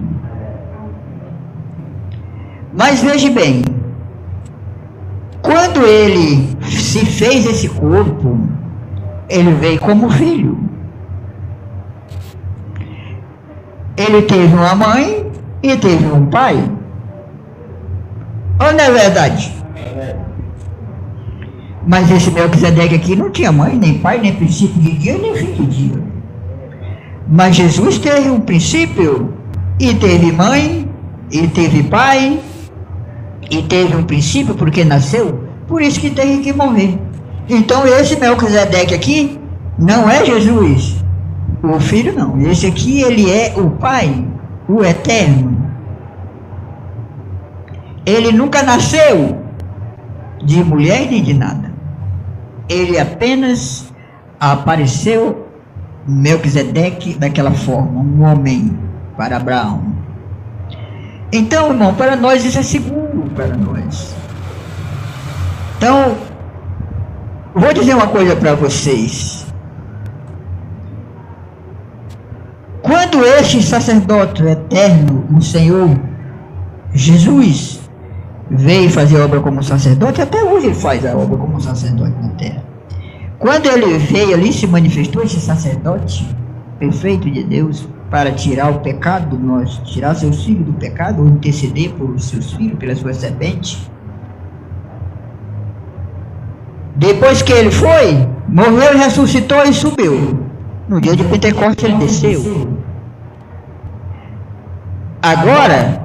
Mas veja bem, quando ele se fez esse corpo, ele veio como filho. Ele teve uma mãe e teve um pai. Ou não é verdade? Mas esse Melquisedeque aqui não tinha mãe, nem pai, nem princípio de dia, nem fim de dia. Mas Jesus teve um princípio, e teve mãe, e teve pai, e teve um princípio porque nasceu, por isso que teve que morrer. Então esse Melquisedeque aqui não é Jesus, o filho não. Esse aqui ele é o Pai, o Eterno. Ele nunca nasceu de mulher nem de nada. Ele apenas apareceu Melquisedeque daquela forma, um homem para Abraão. Então, irmão, para nós isso é seguro para nós. Então, vou dizer uma coisa para vocês. Quando este sacerdote eterno, o Senhor, Jesus veio fazer obra como sacerdote, até hoje ele faz a obra como sacerdote na terra. Quando ele veio ali, se manifestou esse sacerdote perfeito de Deus para tirar o pecado de nós, tirar seus filhos do pecado, ou interceder por seus filhos, pela sua serpente. Depois que ele foi, morreu, ressuscitou e subiu. No dia de Pentecostes ele desceu. Agora,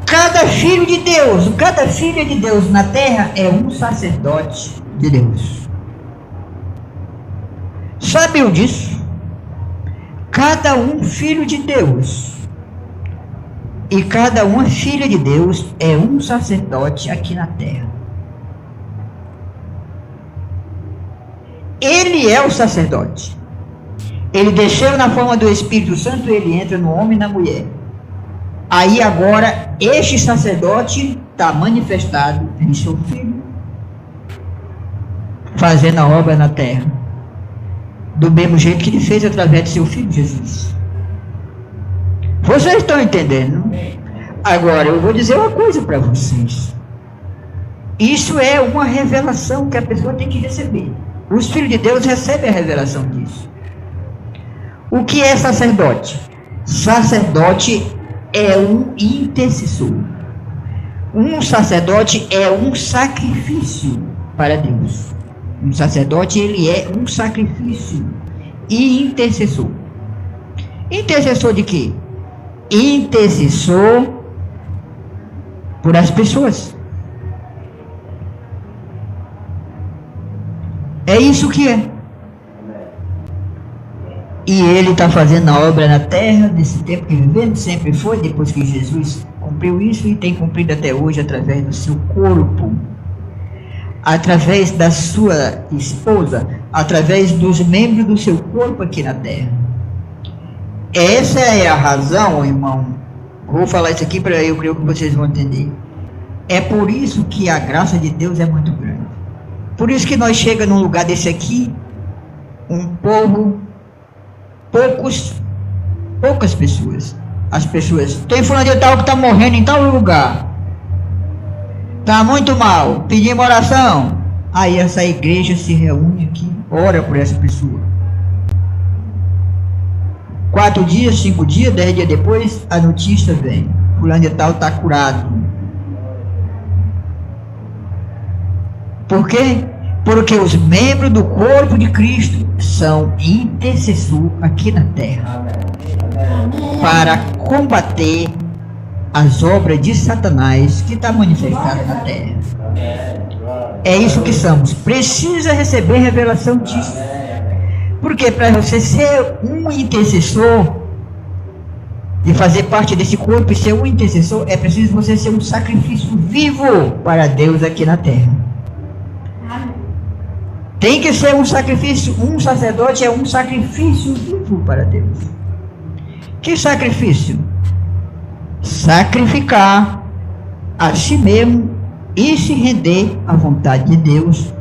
cada filho de Deus, cada filha de Deus na terra é um sacerdote de Deus. Sabiam disso? Cada um filho de Deus e cada uma filha de Deus é um sacerdote aqui na terra. Ele é o sacerdote. Ele desceu na forma do Espírito Santo, ele entra no homem e na mulher. Aí agora, este sacerdote está manifestado em seu filho, fazendo a obra na terra, do mesmo jeito que ele fez através de seu filho Jesus. Vocês estão entendendo? Agora, eu vou dizer uma coisa para vocês. Isso é uma revelação que a pessoa tem que receber. Os filhos de Deus recebem a revelação disso. O que é sacerdote? Sacerdote é um intercessor. Um sacerdote é um sacrifício para Deus. Um sacerdote, ele é um sacrifício e intercessor. Intercessor de quê? Intercessor por as pessoas. É isso que é. E ele está fazendo a obra na terra, nesse tempo que vivemos, sempre foi, depois que Jesus cumpriu isso e tem cumprido até hoje através do seu corpo, através da sua esposa, através dos membros do seu corpo aqui na terra. Essa é a razão, irmão. Vou falar isso aqui para eu creio que vocês vão entender. É por isso que a graça de Deus é muito grande. Por isso que nós chegamos num lugar desse aqui, um povo, poucas pessoas. As pessoas, tem fulano de tal que está morrendo em tal lugar, está muito mal, pedimos oração. Aí essa igreja se reúne aqui, ora por essa pessoa. 4 dias, 5 dias, 10 dias depois, a notícia vem, fulano de tal está curado. Por quê? Porque os membros do corpo de Cristo são intercessores aqui na terra para combater as obras de Satanás que está manifestado na terra. É isso que somos. Precisa receber revelação disso. Porque para você ser um intercessor e fazer parte desse corpo e ser um intercessor, é preciso você ser um sacrifício vivo para Deus aqui na terra. Tem que ser um sacrifício, um sacerdote é um sacrifício vivo para Deus. Que sacrifício? Sacrificar a si mesmo e se render à vontade de Deus,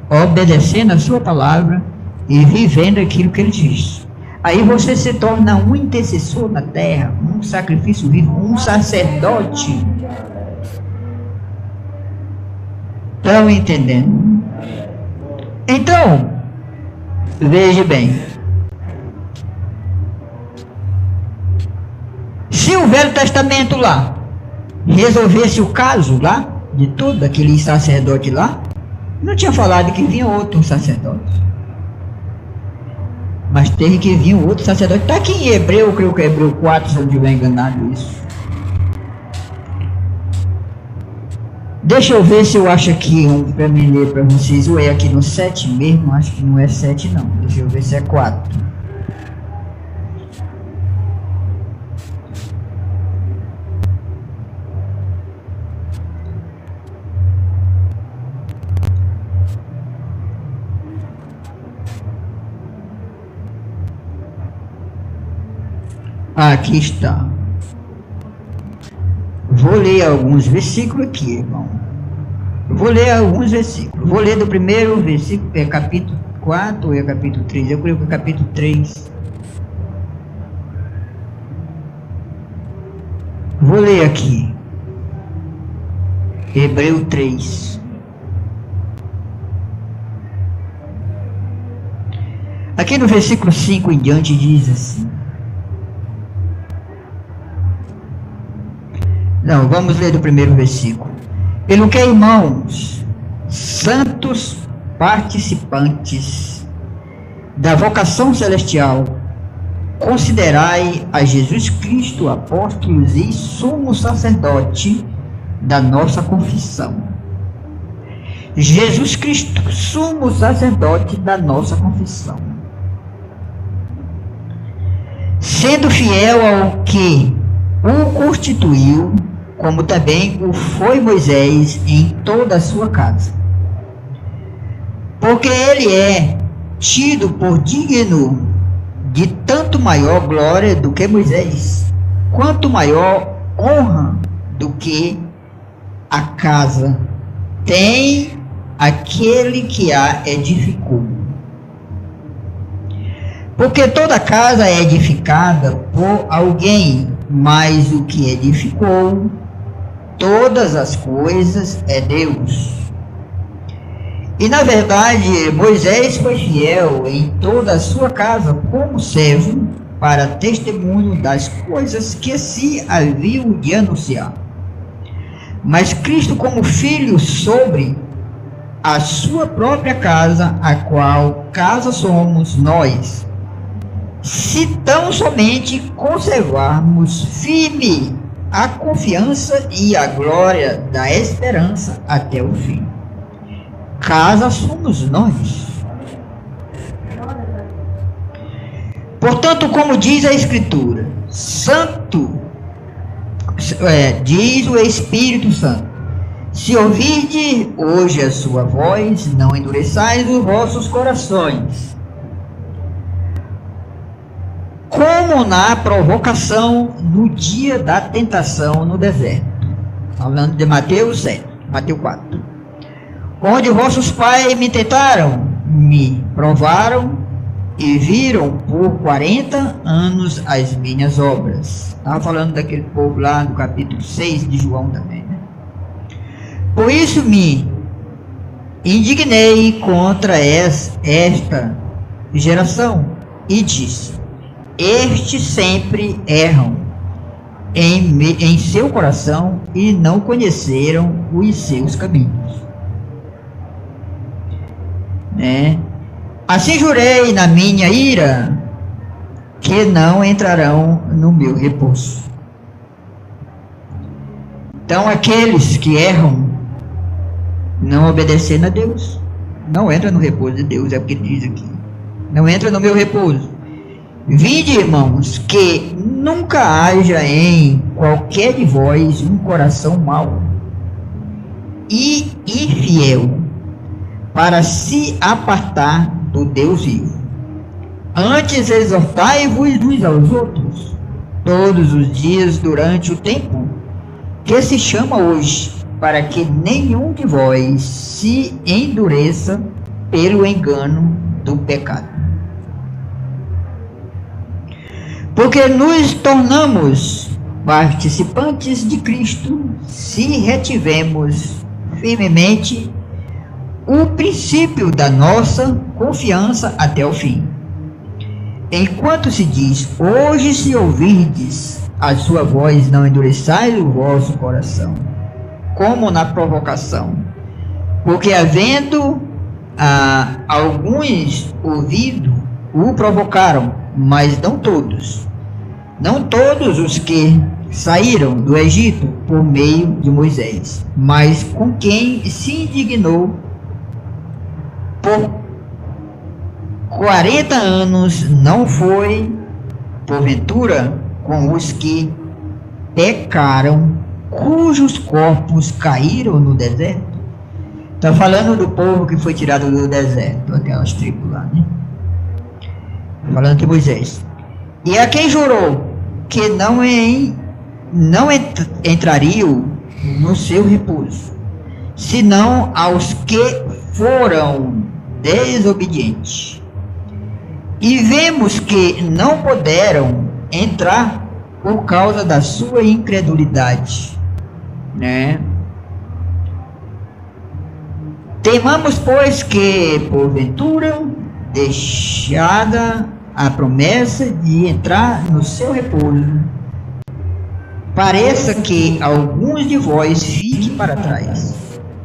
obedecendo a sua palavra e vivendo aquilo que ele diz. Aí você se torna um intercessor na terra, um sacrifício vivo, um sacerdote. Estão entendendo? Então, veja bem, se o Velho Testamento lá resolvesse o caso lá, de todo aquele sacerdote lá, não tinha falado que vinha outro sacerdote, mas teve que vir outro sacerdote. Está aqui em Hebreu, creio que é Hebreu 4, se eu não estiver enganado isso. Deixa eu ver se eu acho aqui um para mim ler para vocês. Ou é aqui no 7 mesmo? Acho que não é 7 não. Deixa eu ver se é 4. Aqui está. Vou ler alguns versículos aqui, irmão. Vou ler alguns versículos. Vou ler do primeiro versículo, é capítulo 4 ou é capítulo 3? Eu creio que é capítulo 3. Vou ler aqui. Hebreu 3. Aqui no versículo 5 em diante diz assim. Não, vamos ler do primeiro versículo. Pelo que, irmãos, santos participantes da vocação celestial, considerai a Jesus Cristo, apóstolo e sumo sacerdote da nossa confissão. Jesus Cristo, sumo sacerdote da nossa confissão. Sendo fiel ao que o constituiu, como também o foi Moisés em toda a sua casa. Porque ele é tido por digno de tanto maior glória do que Moisés, quanto maior honra do que a casa tem aquele que a edificou. Porque toda casa é edificada por alguém, mas o que edificou todas as coisas é Deus. E na verdade, Moisés foi fiel em toda a sua casa como servo para testemunho das coisas que se haviam de anunciar. Mas Cristo como filho sobre a sua própria casa, a qual casa somos nós, se tão somente conservarmos firme a confiança e a glória da esperança até o fim. Casa somos nós. Portanto, como diz a Escritura, santo, diz o Espírito Santo, se ouvirdes hoje a sua voz, não endureçais os vossos corações, como na provocação no dia da tentação no deserto. Falando de Mateus 7, Mateus 4. Onde vossos pais me tentaram, me provaram e viram por 40 anos as minhas obras. Estava falando daquele povo lá no capítulo 6 de João também, né? Por isso me indignei contra esta geração e disse: estes sempre erram em seu coração e não conheceram os seus caminhos. Assim jurei na minha ira que não entrarão no meu repouso. Então aqueles que erram, não obedecendo a Deus, não entra no repouso de Deus, é o que diz aqui. Não entra no meu repouso. Vinde, irmãos, que nunca haja em qualquer de vós um coração mau e infiel para se apartar do Deus vivo. Antes exortai-vos uns aos outros todos os dias durante o tempo que se chama hoje, para que nenhum de vós se endureça pelo engano do pecado. Porque nos tornamos participantes de Cristo se retivemos firmemente o princípio da nossa confiança até o fim. Enquanto se diz, hoje se ouvirdes a sua voz, não endureçais o vosso coração, como na provocação. Porque havendo alguns ouvido, o provocaram, mas não todos. Não todos os que saíram do Egito por meio de Moisés, mas com quem se indignou por 40 anos, não foi, porventura, com os que pecaram, cujos corpos caíram no deserto? Está falando do povo que foi tirado do deserto, aquelas tribos lá, né? Falando de Moisés. E a quem jurou que não entrariam no seu repouso, senão aos que foram desobedientes. E vemos que não puderam entrar por causa da sua incredulidade, né? Temamos, pois, que, porventura, deixada a promessa de entrar no seu repouso, pareça que alguns de vós fiquem para trás,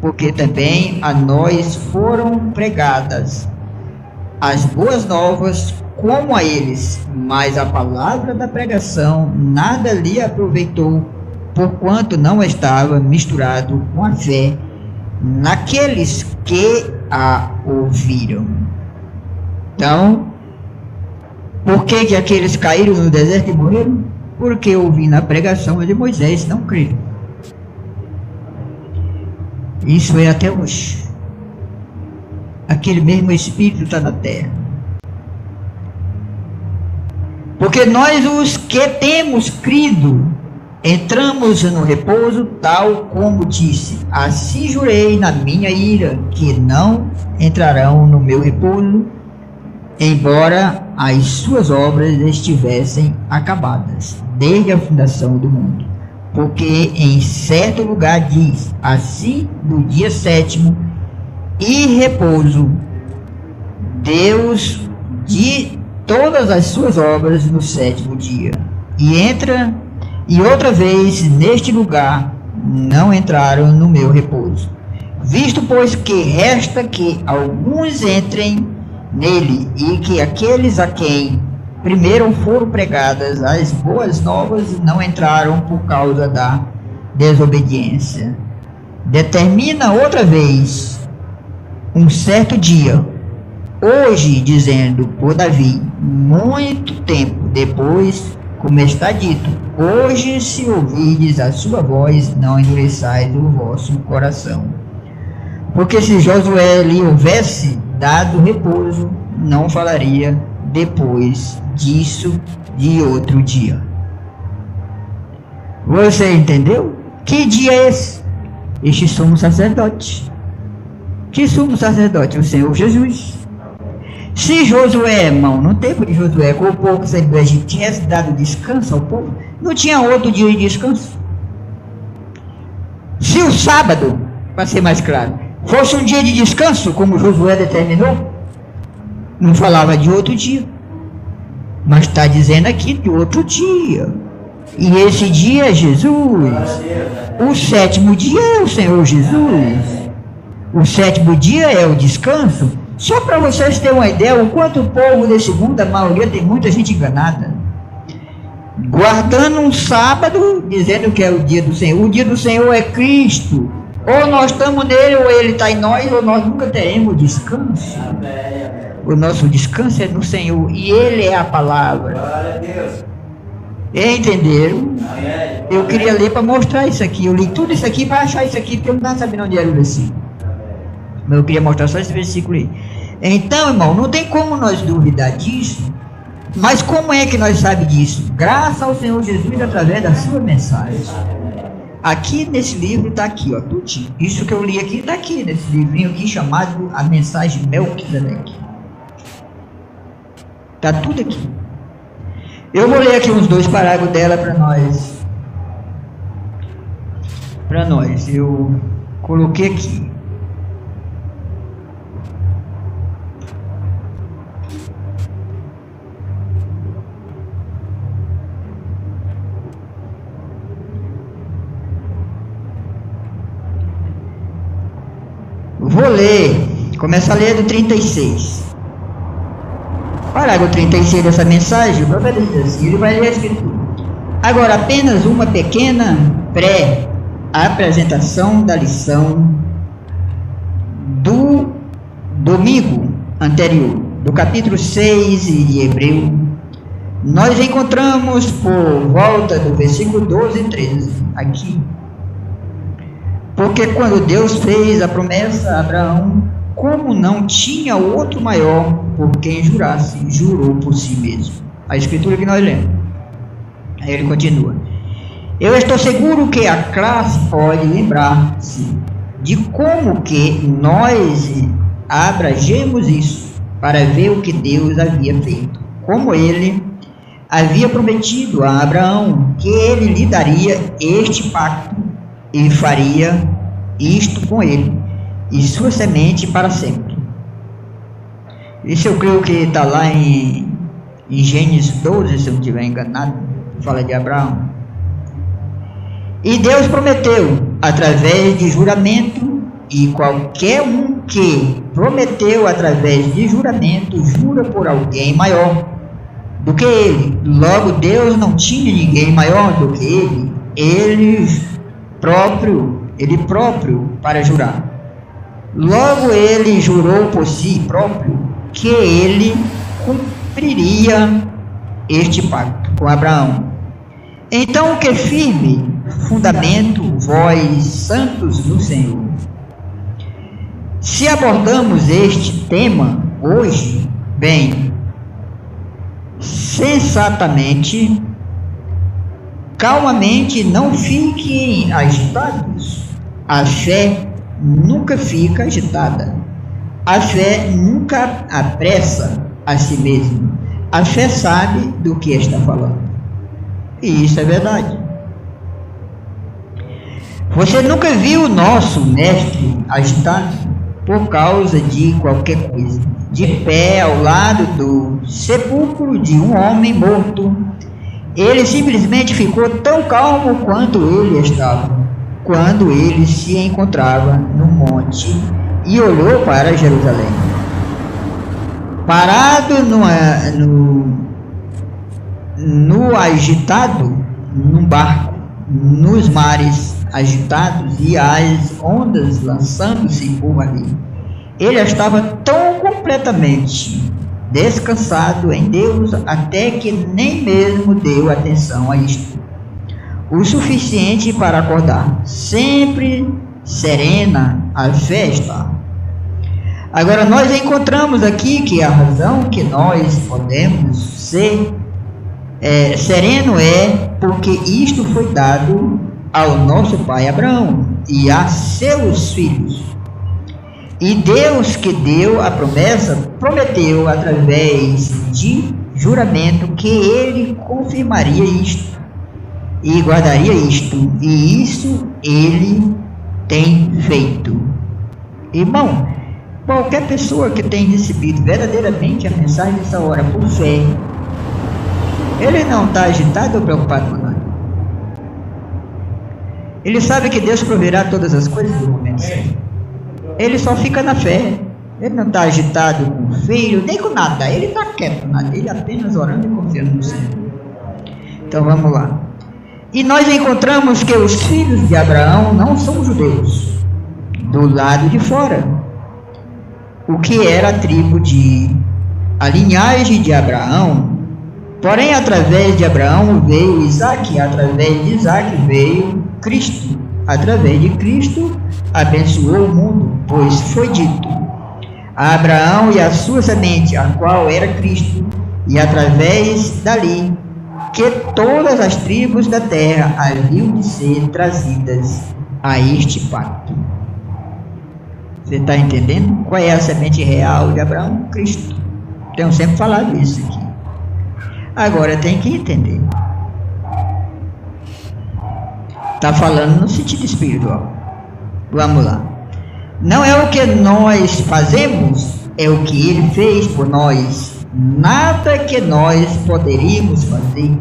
porque também a nós foram pregadas as boas novas como a eles, mas a palavra da pregação nada lhe aproveitou, porquanto não estava misturado com a fé naqueles que a ouviram. Então, por que aqueles caíram no deserto e morreram? Porque ouvindo a pregação de Moisés não creram. Isso é até hoje. Aquele mesmo Espírito está na terra. Porque nós, os que temos crido, entramos no repouso, tal como disse: assim jurei na minha ira, que não entrarão no meu repouso, embora as suas obras estivessem acabadas, desde a fundação do mundo. Porque em certo lugar diz: assim, no dia sétimo, e repouso Deus de todas as suas obras no sétimo dia. E entra, e outra vez neste lugar não entraram no meu repouso. Visto, pois, que resta que alguns entrem nele, e que aqueles a quem primeiro foram pregadas as boas novas não entraram por causa da desobediência. Determina outra vez um certo dia, hoje, dizendo por Davi, muito tempo depois, como está dito: hoje, se ouvirdes a sua voz, não endureçais o vosso coração. Porque se Josué lhe houvesse dado repouso, não falaria depois disso de outro dia. Você entendeu? Que dia é esse? Este sumo sacerdote. Que sumo sacerdote? O Senhor Jesus. Se Josué, irmão, no tempo de Josué, com o povo que saiu do Egito, tivesse dado descanso ao povo, não tinha outro dia de descanso. Se o sábado, para ser mais claro, fosse um dia de descanso, como Josué determinou, não falava de outro dia, mas está dizendo aqui de outro dia. E esse dia é Jesus. O sétimo dia é o Senhor Jesus. O sétimo dia é o descanso. Só para vocês terem uma ideia, o quanto o povo desse mundo, a maioria, tem muita gente enganada, guardando um sábado, dizendo que é o dia do Senhor. O dia do Senhor é Cristo. Ou nós estamos nele, ou ele está em nós, ou nós nunca teremos descanso. O nosso descanso é no Senhor, e ele é a palavra. Entenderam? Eu queria ler para mostrar isso aqui. Eu li tudo isso aqui para achar isso aqui, porque eu não estava sabendo onde era o versículo. Mas eu queria mostrar só esse versículo aí. Então, irmão, não tem como nós duvidar disso. Mas como é que nós sabemos disso? Graças ao Senhor Jesus, através da sua mensagem. Aqui nesse livro está aqui, ó, tudinho. Isso que eu li aqui está aqui, nesse livrinho aqui, chamado A Mensagem de Melquisedeque. Está tudo aqui. Eu vou ler aqui uns 2 parágrafos dela para nós. Eu coloquei aqui. Vou ler, começa a ler do 36. Parágrafo 36 dessa mensagem, o profeta diz assim, ele vai ler a escritura. Agora, apenas uma pequena pré-apresentação da lição do domingo anterior, do capítulo 6 de Hebreu. Nós encontramos por volta do versículo 12 e 13, aqui. Porque quando Deus fez a promessa a Abraão, como não tinha outro maior por quem jurasse, jurou por si mesmo. A escritura que nós lemos. Aí ele continua. Eu estou seguro que a classe pode lembrar-se de como que nós abrangemos isso para ver o que Deus havia feito. Como ele havia prometido a Abraão que ele lhe daria este pacto e faria isto com ele, e sua semente para sempre. Isso eu creio que está lá em Gênesis 12, se eu não estiver enganado, fala de Abraão. E Deus prometeu através de juramento, e qualquer um que prometeu através de juramento, jura por alguém maior do que ele. Logo, Deus não tinha ninguém maior do que ele próprio para jurar. Logo, ele jurou por si próprio que ele cumpriria este pacto com Abraão. Então, que firme fundamento vós santos no Senhor. Se abordamos este tema hoje, bem, sensatamente, calmamente, não fiquem agitados. A fé nunca fica agitada. A fé nunca apressa a si mesma. A fé sabe do que está falando. E isso é verdade. Você nunca viu o nosso mestre agitado por causa de qualquer coisa, de pé ao lado do sepulcro de um homem morto. Ele simplesmente ficou tão calmo quanto ele estava, quando ele se encontrava no monte e olhou para Jerusalém. Parado no agitado, num barco, nos mares agitados e as ondas lançando-se por ali, ele estava tão completamente descansado em Deus até que nem mesmo deu atenção a isto, o suficiente para acordar. Sempre serena a fé está. Agora nós encontramos aqui que a razão que nós podemos ser sereno é porque isto foi dado ao nosso pai Abraão e a seus filhos. E Deus que deu a promessa, prometeu através de juramento que ele confirmaria isto e guardaria isto, e isso ele tem feito. Irmão, qualquer pessoa que tem recebido verdadeiramente a mensagem dessa hora por fé, ele não está agitado ou preocupado com nada. Ele sabe que Deus proverá todas as coisas no momento certo. Ele só fica na fé. Ele não está agitado com o filho, nem com nada. Ele está quieto, nada. Ele apenas orando e confiando no Senhor. Então vamos lá. E nós encontramos que os filhos de Abraão não são judeus, do lado de fora, o que era a linhagem de Abraão. Porém, através de Abraão veio Isaac, através de Isaac veio Cristo. Através de Cristo abençoou o mundo, pois foi dito a Abraão e a sua semente, a qual era Cristo, e através dali que todas as tribos da terra haviam de ser trazidas a este pacto. Você está entendendo? Qual é a semente real de Abraão? Cristo. Tenho sempre falado isso aqui. Agora tem que entender. Está falando no sentido espiritual. Vamos lá. Não é o que nós fazemos, é o que ele fez por nós. Nada que nós poderíamos fazer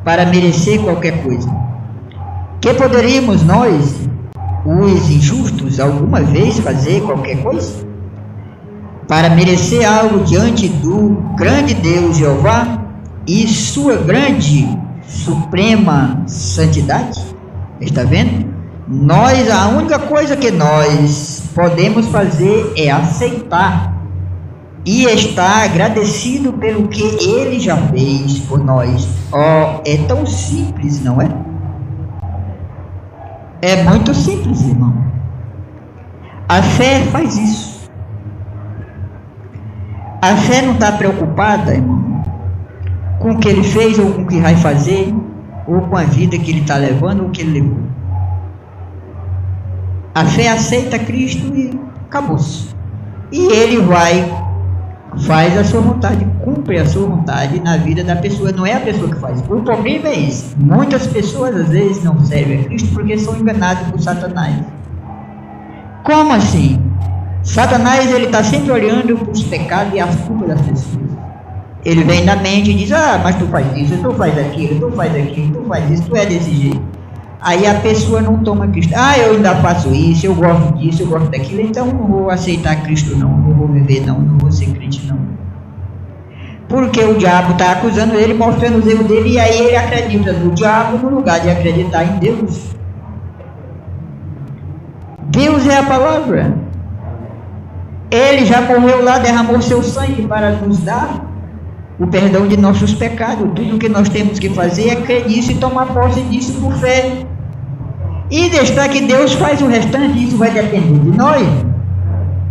para merecer qualquer coisa. Que poderíamos nós, os injustos, alguma vez fazer qualquer coisa para merecer algo diante do grande Deus Jeová e sua grande suprema santidade? Está vendo? A única coisa que nós podemos fazer é aceitar e estar agradecido pelo que ele já fez por nós. É tão simples, não é? É muito simples, irmão. A fé faz isso. A fé não está preocupada, irmão, com o que ele fez ou com o que vai fazer, ou com a vida que ele está levando ou que ele levou. A fé aceita Cristo e acabou-se. E ele faz a sua vontade, cumpre a sua vontade na vida da pessoa. Não é a pessoa que faz. O problema é esse. Muitas pessoas às vezes não servem a Cristo porque são enganadas por Satanás. Como assim? Satanás, ele está sempre olhando para os pecados e as culpas das pessoas. Ele vem na mente e diz, mas tu faz isso, tu faz aquilo, tu faz aquilo, tu faz isso, tu é desse jeito. Aí a pessoa não toma Cristo. Eu ainda faço isso, eu gosto disso, eu gosto daquilo, então não vou aceitar Cristo não vou viver não vou ser crente não. Porque o diabo está acusando ele, mostrando os erros dele, e aí ele acredita no diabo no lugar de acreditar em Deus. Deus é a palavra. Ele já morreu lá, derramou seu sangue para nos dar o perdão de nossos pecados. Tudo o que nós temos que fazer é crer nisso e tomar posse disso por fé. E deixar que Deus faz o restante. Isso vai depender de nós,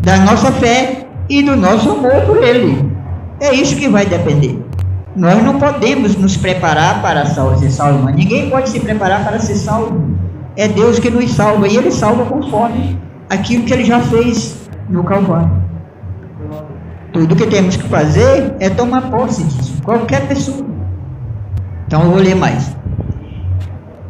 da nossa fé e do nosso amor por Ele. É isso que vai depender. Nós não podemos nos preparar para ser salvo. Mas ninguém pode se preparar para ser salvo. É Deus que nos salva, e Ele salva conforme aquilo que Ele já fez no Calvário. Tudo que temos que fazer é tomar posse disso, qualquer pessoa. Então eu vou ler mais.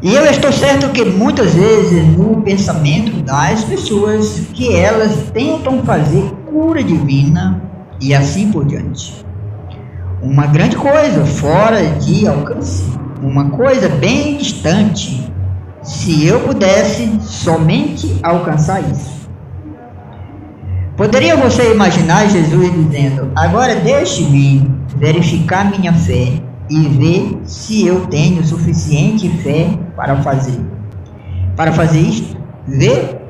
E eu estou certo que muitas vezes no pensamento das pessoas que elas tentam fazer cura divina e assim por diante. Uma grande coisa fora de alcance, uma coisa bem distante, se eu pudesse somente alcançar isso. Poderia você imaginar Jesus dizendo, agora deixe-me verificar minha fé e ver se eu tenho suficiente fé para fazer isto? Ver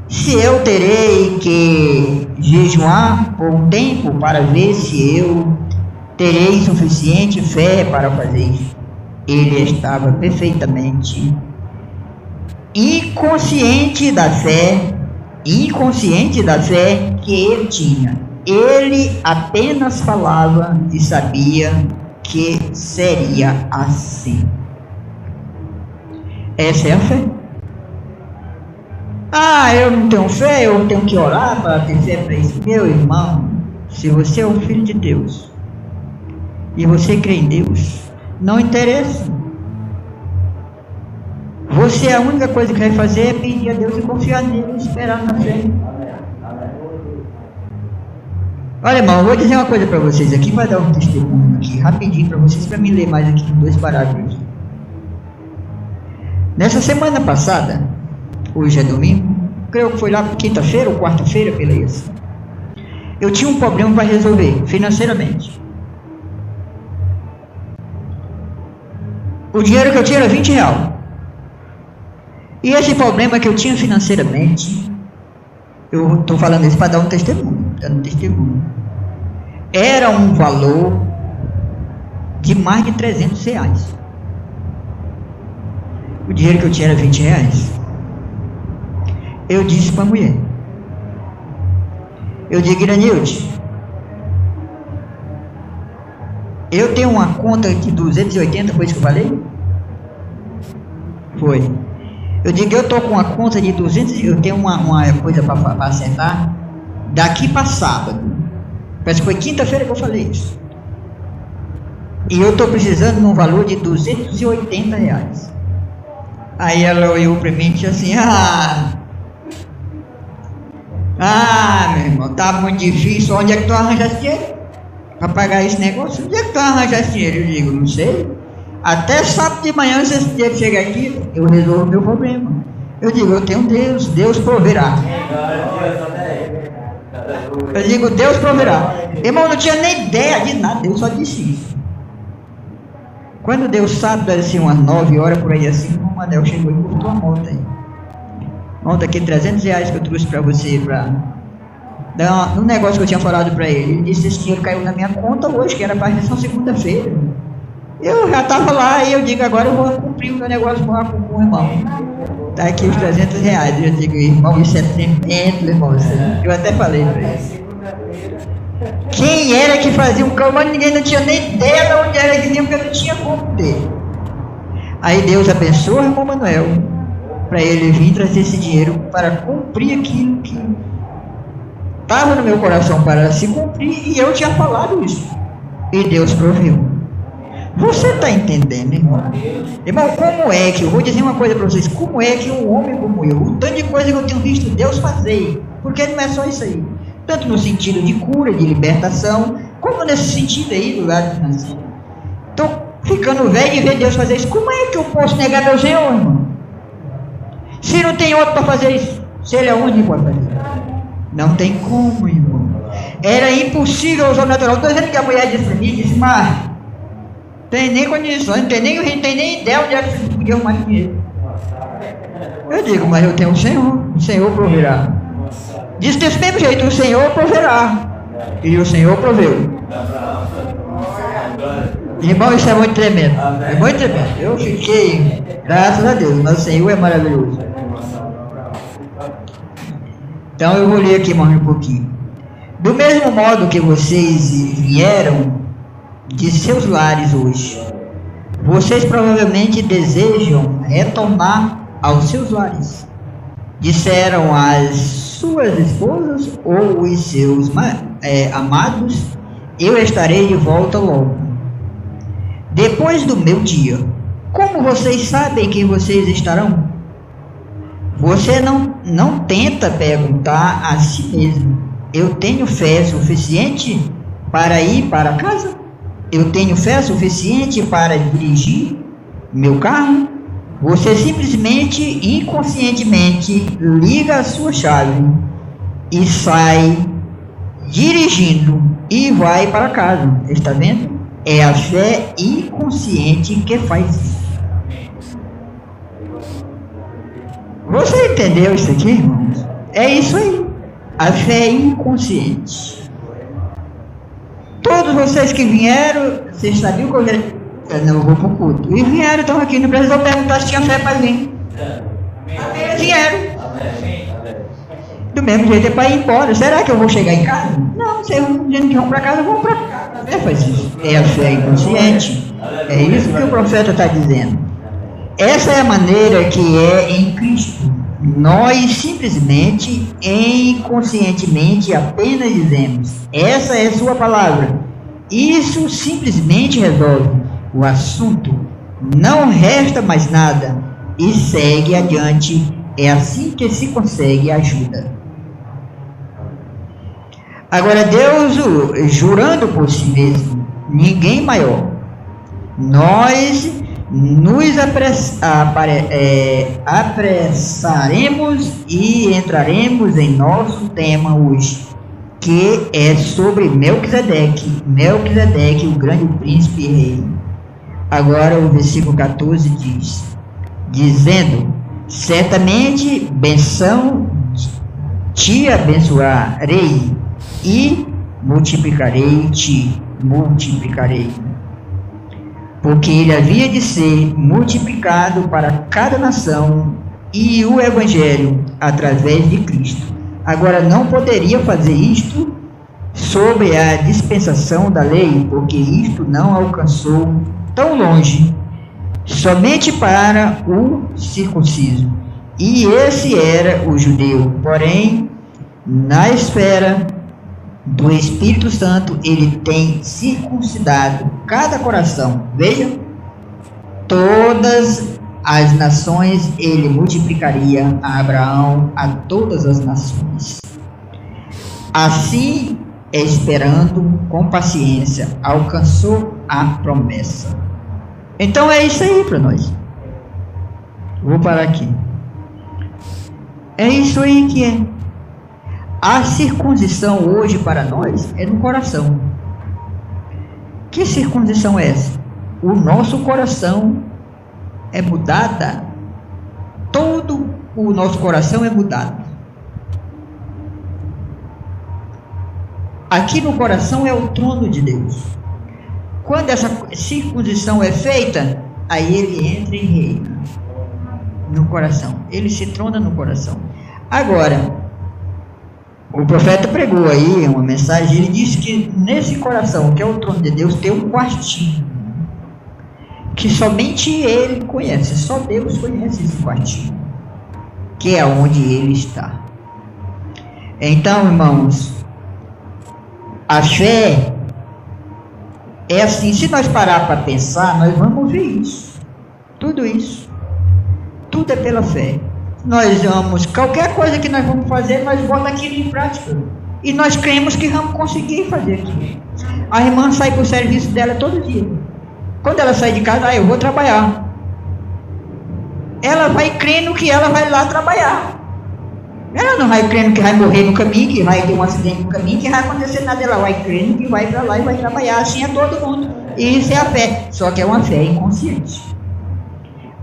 se eu terei que jejuar por um tempo para ver se eu terei suficiente fé para fazer isso. Ele estava perfeitamente inconsciente da fé que ele tinha. Ele apenas falava e sabia que seria assim. Essa é a fé. Eu não tenho fé, eu tenho que orar para ter fé para isso. Meu irmão, se você é um filho de Deus e você crê em Deus, não interessa. Você, a única coisa que vai fazer é pedir a Deus e confiar nele e esperar na fé. Olha, irmão, eu vou dizer uma coisa para vocês aqui, vai dar um testemunho aqui, rapidinho para vocês, para me ler mais aqui 2 parágrafos aqui. Nessa semana passada, hoje é domingo, creio que foi lá quinta-feira ou quarta-feira, pela isso. Eu tinha um problema para resolver, financeiramente. O dinheiro que eu tinha era R$20. E esse problema que eu tinha financeiramente, eu estou falando isso para dar um testemunho, era um valor de mais de R$300. O dinheiro que eu tinha era R$20. Eu disse para a mulher, eu digo, Iranilde, eu tenho uma conta de 280, foi isso que eu falei? Foi. Eu digo, eu estou com uma conta de 200, eu tenho uma coisa para acertar daqui para sábado. Parece que foi quinta-feira que eu falei isso. E eu estou precisando de um valor de R$280. Aí ela olhou para mim e disse assim, meu irmão, tá muito difícil, onde é que tu arranja esse dinheiro? Para pagar esse negócio? Onde é que tu arranja esse dinheiro? Eu digo, não sei. Até sábado de manhã, se esse dia chegar aqui, eu resolvo o meu problema. Eu digo, eu tenho Deus, Deus proverá. Eu digo, Deus proverá. Irmão, não tinha nem ideia de nada, Deus só disse isso. Quando Deus sabe, assim, umas 9 horas por aí assim, o Manel chegou e cortou a moto aí. Monta aqui R$300 que eu trouxe para você, para dar um negócio que eu tinha falado para ele. Ele disse, esse dinheiro caiu na minha conta hoje, que era para a só segunda-feira. Eu já estava lá e eu digo, agora eu vou cumprir o meu negócio com o irmão. Está aqui os R$300. Eu digo, irmão, isso é tremendo, irmão. Eu até falei para ele. Quem era que fazia um cão, mas ninguém não tinha nem ideia de onde era que vinha, porque não tinha como ter. Aí Deus abençoa o irmão Manuel, para ele vir trazer esse dinheiro para cumprir aquilo que estava no meu coração para se cumprir, e eu tinha falado isso. E Deus proveu. Você está entendendo, irmão? Irmão, como é que, eu vou dizer uma coisa para vocês, como é que um homem como eu, o tanto de coisa que eu tenho visto Deus fazer, porque não é só isso aí. tanto no sentido de cura, de libertação, como nesse sentido aí do lado financeiro. Estou ficando velho de ver Deus fazer isso. Como é que eu posso negar meu Senhor, irmão? Se não tem outro para fazer isso, se Ele é o único para fazer. Não tem como, irmão. Era impossível usar o natural. Estou dizendo que a mulher disse para mim, disse, mas tem nem condições, não tem nem ideia onde é que você podia arrumar dinheiro. Eu digo, mas eu tenho o Senhor proverá. Diz desse mesmo jeito, o Senhor proverá. E o Senhor proveu. Irmão, isso é muito tremendo. É muito tremendo. Eu fiquei, graças a Deus, mas o Senhor é maravilhoso. Então eu vou ler aqui mais um pouquinho. Do mesmo modo que vocês vieram de seus lares hoje, vocês provavelmente desejam retornar aos seus lares. Disseram as suas esposas ou os seus amados, eu estarei de volta logo, depois do meu dia. Como vocês sabem que vocês estarão? Você não tenta perguntar a si mesmo, eu tenho fé suficiente para ir para casa? Eu tenho fé suficiente para dirigir meu carro? Você simplesmente, inconscientemente, liga a sua chave e sai dirigindo e vai para casa. Está vendo? É a fé inconsciente que faz isso. Você entendeu isso aqui, irmãos? É isso aí. A fé inconsciente. Todos vocês que vieram, vocês sabiam que eu não vou para o culto. E vieram, estão aqui, não precisam perguntar se tinha fé para vir. Vieram. Do mesmo jeito é para ir embora. Será que eu vou chegar em casa? Não, se eu dizendo que vão para casa, eu vou para casa. É a fé inconsciente. É isso que o profeta está dizendo. Essa é a maneira que é em Cristo. Nós simplesmente, inconscientemente, apenas dizemos, essa é sua palavra. Isso simplesmente resolve o assunto. Não resta mais nada e segue adiante. É assim que se consegue ajuda. Agora Deus, jurando por si mesmo, ninguém maior, nós nos apressaremos e entraremos em nosso tema hoje, que é sobre Melquisedeque, o grande príncipe e rei. Agora o versículo 14 diz, dizendo, certamente benção te abençoarei e multiplicarei-te, porque ele havia de ser multiplicado para cada nação e o evangelho através de Cristo. Agora não poderia fazer isto sob a dispensação da lei, porque isto não alcançou tão longe, somente para o circunciso, e esse era o judeu. Porém, na esfera do Espírito Santo, ele tem circuncidado cada coração. Veja, todas as nações ele multiplicaria a Abraão a todas as nações. Assim, esperando com paciência, alcançou a promessa. Então é isso aí para nós. Vou parar aqui. É isso aí que é. A circuncisão hoje para nós é no coração. Que circuncisão é essa? O nosso coração é mudada. Todo o nosso coração é mudado. Aqui no coração é o trono de Deus. Quando essa circuncisão é feita, aí ele entra e reina no coração. Ele se trona no coração. Agora, o profeta pregou aí uma mensagem, ele disse que nesse coração, que é o trono de Deus, tem um quartinho, que somente ele conhece, só Deus conhece esse quartinho, que é onde ele está. Então, irmãos, a fé é assim, se nós parar para pensar, nós vamos ver isso, tudo é pela fé. Nós vamos, qualquer coisa que nós vamos fazer, nós botamos aquilo em prática. E nós cremos que vamos conseguir fazer aquilo. A irmã sai para o serviço dela todo dia. Quando ela sai de casa, eu vou trabalhar. Ela vai crendo que ela vai lá trabalhar. Ela não vai crendo que vai morrer no caminho, que vai ter um acidente no caminho, que vai acontecer nada. Ela vai crendo que vai para lá e vai trabalhar. Assim é todo mundo. E isso é a fé. Só que é uma fé inconsciente.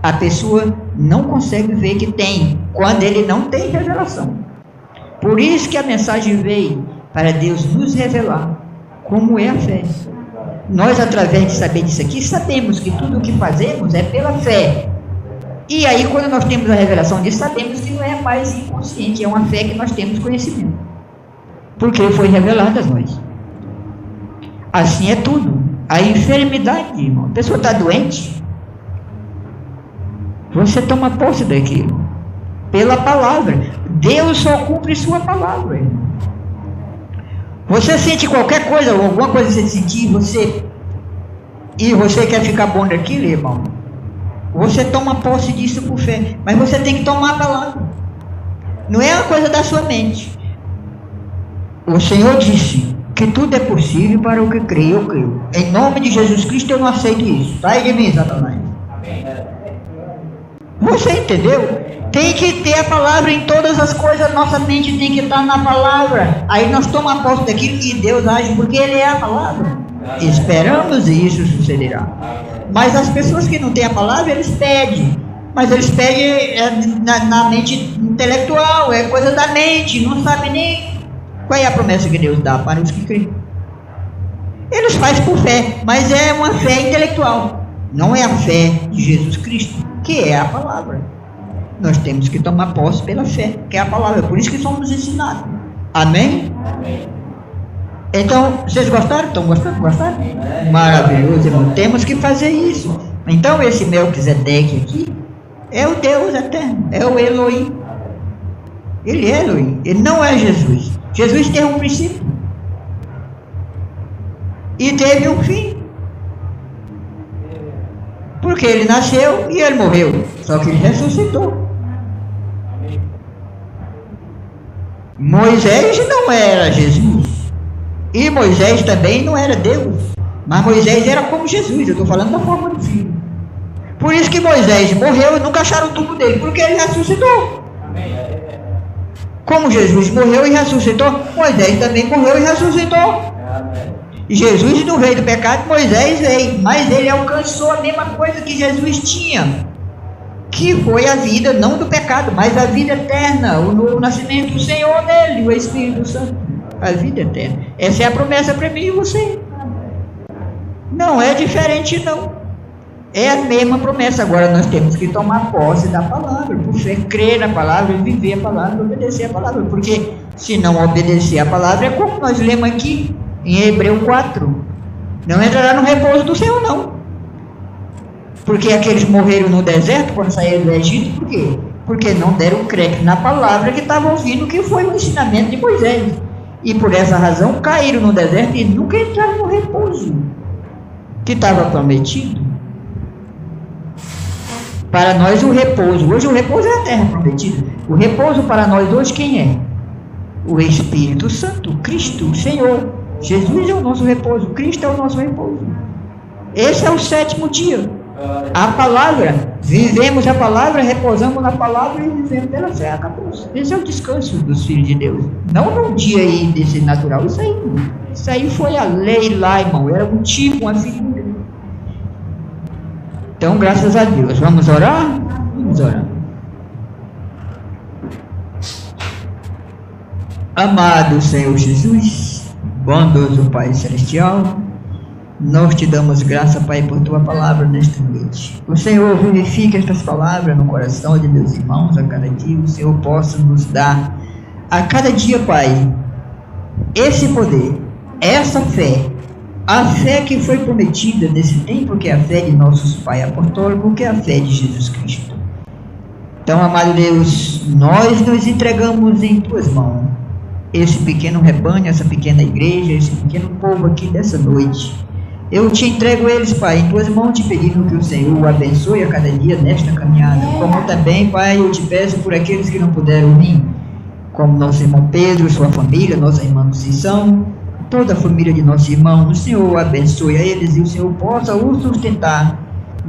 A pessoa não consegue ver que tem, quando ele não tem revelação. Por isso que a mensagem veio para Deus nos revelar como é a fé. Nós, através de saber disso aqui, sabemos que tudo o que fazemos é pela fé. E aí, quando nós temos a revelação disso, sabemos que não é mais inconsciente, é uma fé que nós temos conhecimento. Porque foi revelado a nós. Assim é tudo. A enfermidade, irmão. A pessoa está doente, você toma posse daquilo. Pela palavra. Deus só cumpre sua palavra, irmão. Você sente qualquer coisa, alguma coisa você sentir, você quer ficar bom daquilo, irmão, você toma posse disso por fé, mas você tem que tomar a palavra. Não é uma coisa da sua mente. O Senhor disse que tudo é possível para o que crê, eu creio. Em nome de Jesus Cristo eu não aceito isso. Sai de mim, Satanás. Você entendeu? Tem que ter a palavra em todas as coisas, nossa mente tem que estar na palavra. Aí nós tomamos posse daquilo e Deus age porque Ele é a palavra. Esperamos e isso sucederá. Mas as pessoas que não têm a palavra, eles pedem. Mas eles pedem na mente intelectual, é coisa da mente, não sabe nem qual é a promessa que Deus dá para os que creem. Eles fazem por fé, mas é uma fé intelectual. Não é a fé de Jesus Cristo, que é a palavra. Nós temos que tomar posse pela fé, que é a palavra. Por isso que somos ensinados. Amém? Amém. Então, vocês gostaram? Estão gostando? Gostaram? Maravilhoso, irmão. Temos que fazer isso. Então, esse Melquisedeque aqui é o Deus eterno. É o Elohim. Ele é Elohim. Ele não é Jesus. Jesus teve um princípio. E teve um fim. Porque ele nasceu e ele morreu. Só que ele ressuscitou. Moisés não era Jesus. E Moisés também não era Deus. Mas Moisés era como Jesus. Eu estou falando da forma do filho. Por isso que Moisés morreu e nunca acharam o túmulo dele. Porque ele ressuscitou. Como Jesus morreu e ressuscitou, Moisés também morreu e ressuscitou. Jesus não veio do pecado, Moisés veio. Mas ele alcançou a mesma coisa que Jesus tinha. Que foi a vida, não do pecado, mas a vida eterna, o novo nascimento do Senhor nele, o Espírito Santo, a vida eterna. Essa é a promessa para mim e você. Não é diferente não. É a mesma promessa. Agora nós temos que tomar posse da palavra, por fé, crer na palavra, viver a palavra, obedecer a palavra. Porque se não obedecer a palavra, é como nós lemos aqui em Hebreu 4. Não entrará no repouso do Senhor não. Porque aqueles morreram no deserto quando saíram do Egito, por quê? Porque não deram crédito na palavra que estavam ouvindo, que foi o ensinamento de Moisés. E por essa razão caíram no deserto e nunca entraram no repouso que estava prometido. Para nós o repouso, hoje o repouso é a terra prometida. O repouso para nós hoje quem é? O Espírito Santo, Cristo, o Senhor. Jesus é o nosso repouso, Cristo é o nosso repouso. Esse é o 7º dia. A palavra, vivemos a palavra, repousamos na palavra e vivemos pela fé. Acabou. Esse é o descanso dos filhos de Deus. Não num dia aí desse natural. Isso aí foi a lei lá, irmão. Era um tipo, uma figura. Então, graças a Deus. Vamos orar? Vamos orar. Amado Senhor Jesus, bondoso Pai Celestial, nós te damos graça, Pai, por tua palavra nesta noite. O Senhor vivifica estas palavras no coração de meus irmãos a cada dia. O Senhor possa nos dar a cada dia, Pai, esse poder, essa fé, a fé que foi prometida nesse tempo, que é a fé de nossos Pai apostólicos, que é a fé de Jesus Cristo. Então, amado Deus, nós nos entregamos em tuas mãos, esse pequeno rebanho, essa pequena igreja, esse pequeno povo aqui dessa noite. Eu te entrego eles, Pai, em tuas mãos, te pedindo que o Senhor o abençoe a cada dia nesta caminhada. Como também, Pai, eu te peço por aqueles que não puderam vir, como nosso irmão Pedro, sua família, nossa irmã Conceição, toda a família de nosso irmão. O Senhor abençoe a eles e o Senhor possa os sustentar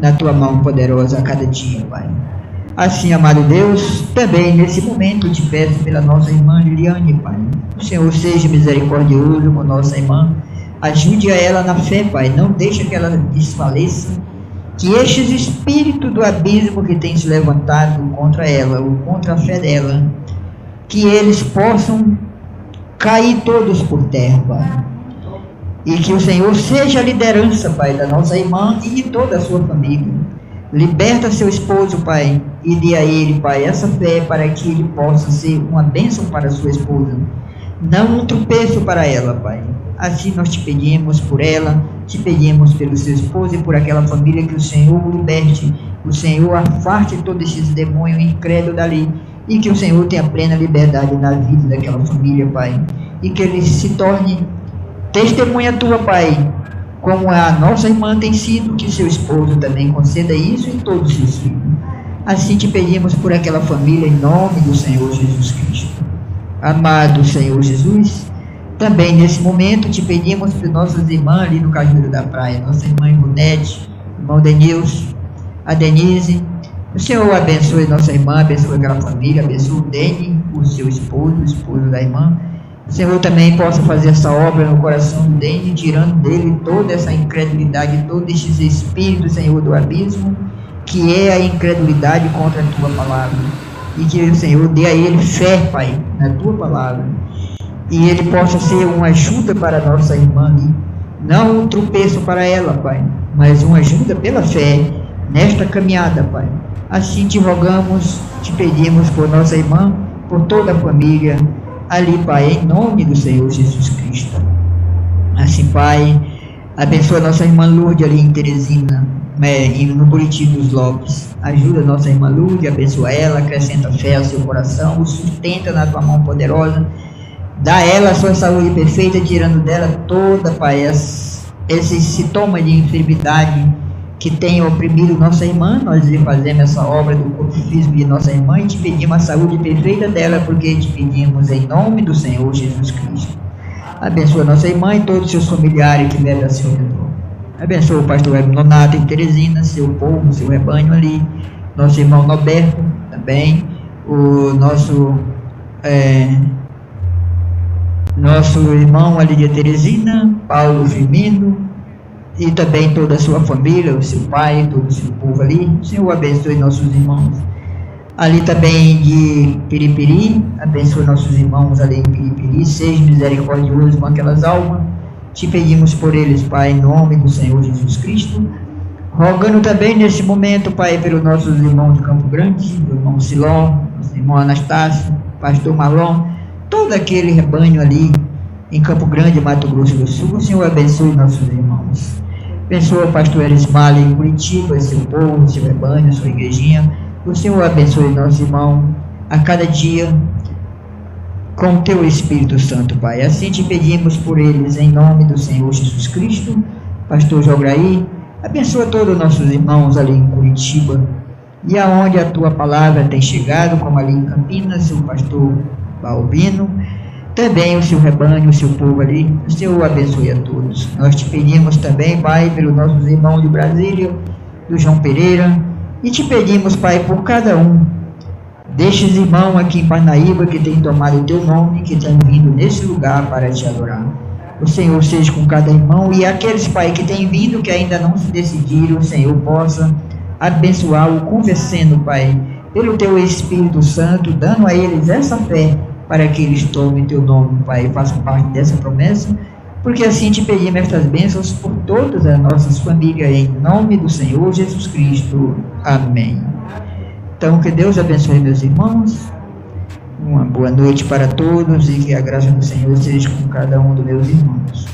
na tua mão poderosa a cada dia, Pai. Assim, amado Deus, também nesse momento te peço pela nossa irmã Liliane, Pai. O Senhor seja misericordioso com nossa irmã, ajude a ela na fé, Pai, não deixe que ela desfaleça, que estes espíritos do abismo que tem se levantado contra ela, ou contra a fé dela, que eles possam cair todos por terra, Pai. E que o Senhor seja a liderança, Pai, da nossa irmã e de toda a sua família. Liberta seu esposo, Pai, e dê a ele, Pai, essa fé para que ele possa ser uma bênção para a sua esposa, não um tropeço para ela, Pai. Assim nós te pedimos por ela, te pedimos pelo seu esposo e por aquela família, que o Senhor o liberte, o Senhor afaste todos esses demônios incrédulos dali, e que o Senhor tenha plena liberdade na vida daquela família, Pai, e que ele se torne testemunha tua, Pai, como a nossa irmã tem sido, que seu esposo também conceda isso em todos os seus filhos. Assim te pedimos por aquela família, em nome do Senhor Jesus Cristo. Amado Senhor Jesus, também nesse momento te pedimos por nossas irmãs ali no Cajueiro da Praia, nossa irmã Ivonete, irmão Denilson, a Denise. O Senhor abençoe nossa irmã, abençoe aquela família, abençoe o Deni, o seu esposo, o esposo da irmã. O Senhor também possa fazer essa obra no coração do Deni, tirando dele toda essa incredulidade, todos esses espíritos, Senhor, do abismo, que é a incredulidade contra a tua palavra. E que o Senhor dê a ele fé, Pai, na tua palavra. E ele possa ser uma ajuda para a nossa irmã ali. Não um tropeço para ela, Pai, mas uma ajuda pela fé nesta caminhada, Pai. Assim te rogamos, te pedimos por nossa irmã, por toda a família ali, Pai, em nome do Senhor Jesus Cristo. Assim, Pai, abençoa nossa irmã Lourdes ali em Teresina, no Buriti dos Lopes. Ajuda nossa irmã Lourdes, abençoa ela, acrescenta fé ao seu coração, o sustenta na tua mão poderosa, dá a ela a sua saúde perfeita, tirando dela toda, Pai, esses sintomas de enfermidade que tem oprimido nossa irmã. Nós lhe fazemos essa obra do corpo físico de nossa irmã e te pedimos a saúde perfeita dela, porque te pedimos em nome do Senhor Jesus Cristo. Abençoa nossa irmã e todos os seus familiares que vivem a seu redor. Abençoa o pastor Hélio Nonato em Teresina, seu povo, seu rebanho ali, nosso irmão Norberto também, o nosso irmão ali de Teresina, Paulo Firmino, e também toda a sua família, o seu pai, todo o seu povo ali. O Senhor abençoe nossos irmãos ali também de Piripiri, abençoe nossos irmãos ali em Piripiri, seja misericordioso com aquelas almas. Te pedimos por eles, Pai, em nome do Senhor Jesus Cristo, rogando também nesse momento, Pai, pelos nossos irmãos de Campo Grande, o irmão Silon, nosso irmão Anastácio, pastor Marlon, todo aquele rebanho ali em Campo Grande, Mato Grosso do Sul. O Senhor abençoe nossos irmãos. Abençoa o pastor Erismar em Curitiba, seu povo, seu rebanho, sua igrejinha. O Senhor abençoe nosso irmão a cada dia com o teu Espírito Santo, Pai. Assim te pedimos por eles, em nome do Senhor Jesus Cristo. Pastor Jograí, abençoa todos os nossos irmãos ali em Curitiba e aonde a tua palavra tem chegado, como ali em Campinas, o pastor Balbino, também o seu rebanho, o seu povo ali. O Senhor abençoe a todos. Nós te pedimos também, Pai, pelos nossos irmãos de Brasília, do João Pereira, e te pedimos, Pai, por cada um destes irmãos aqui em Parnaíba que tem tomado o teu nome, que tem vindo nesse lugar para te adorar. O Senhor seja com cada irmão, e aqueles, Pai, que têm vindo, que ainda não se decidiram, o Senhor possa abençoá-lo, convencendo, Pai, pelo teu Espírito Santo, dando a eles essa fé, para que eles tomem teu nome, Pai, e façam parte dessa promessa, porque assim te pedimos estas bênçãos por todas as nossas famílias, em nome do Senhor Jesus Cristo. Amém. Então, que Deus abençoe meus irmãos, uma boa noite para todos, e que a graça do Senhor seja com cada um dos meus irmãos.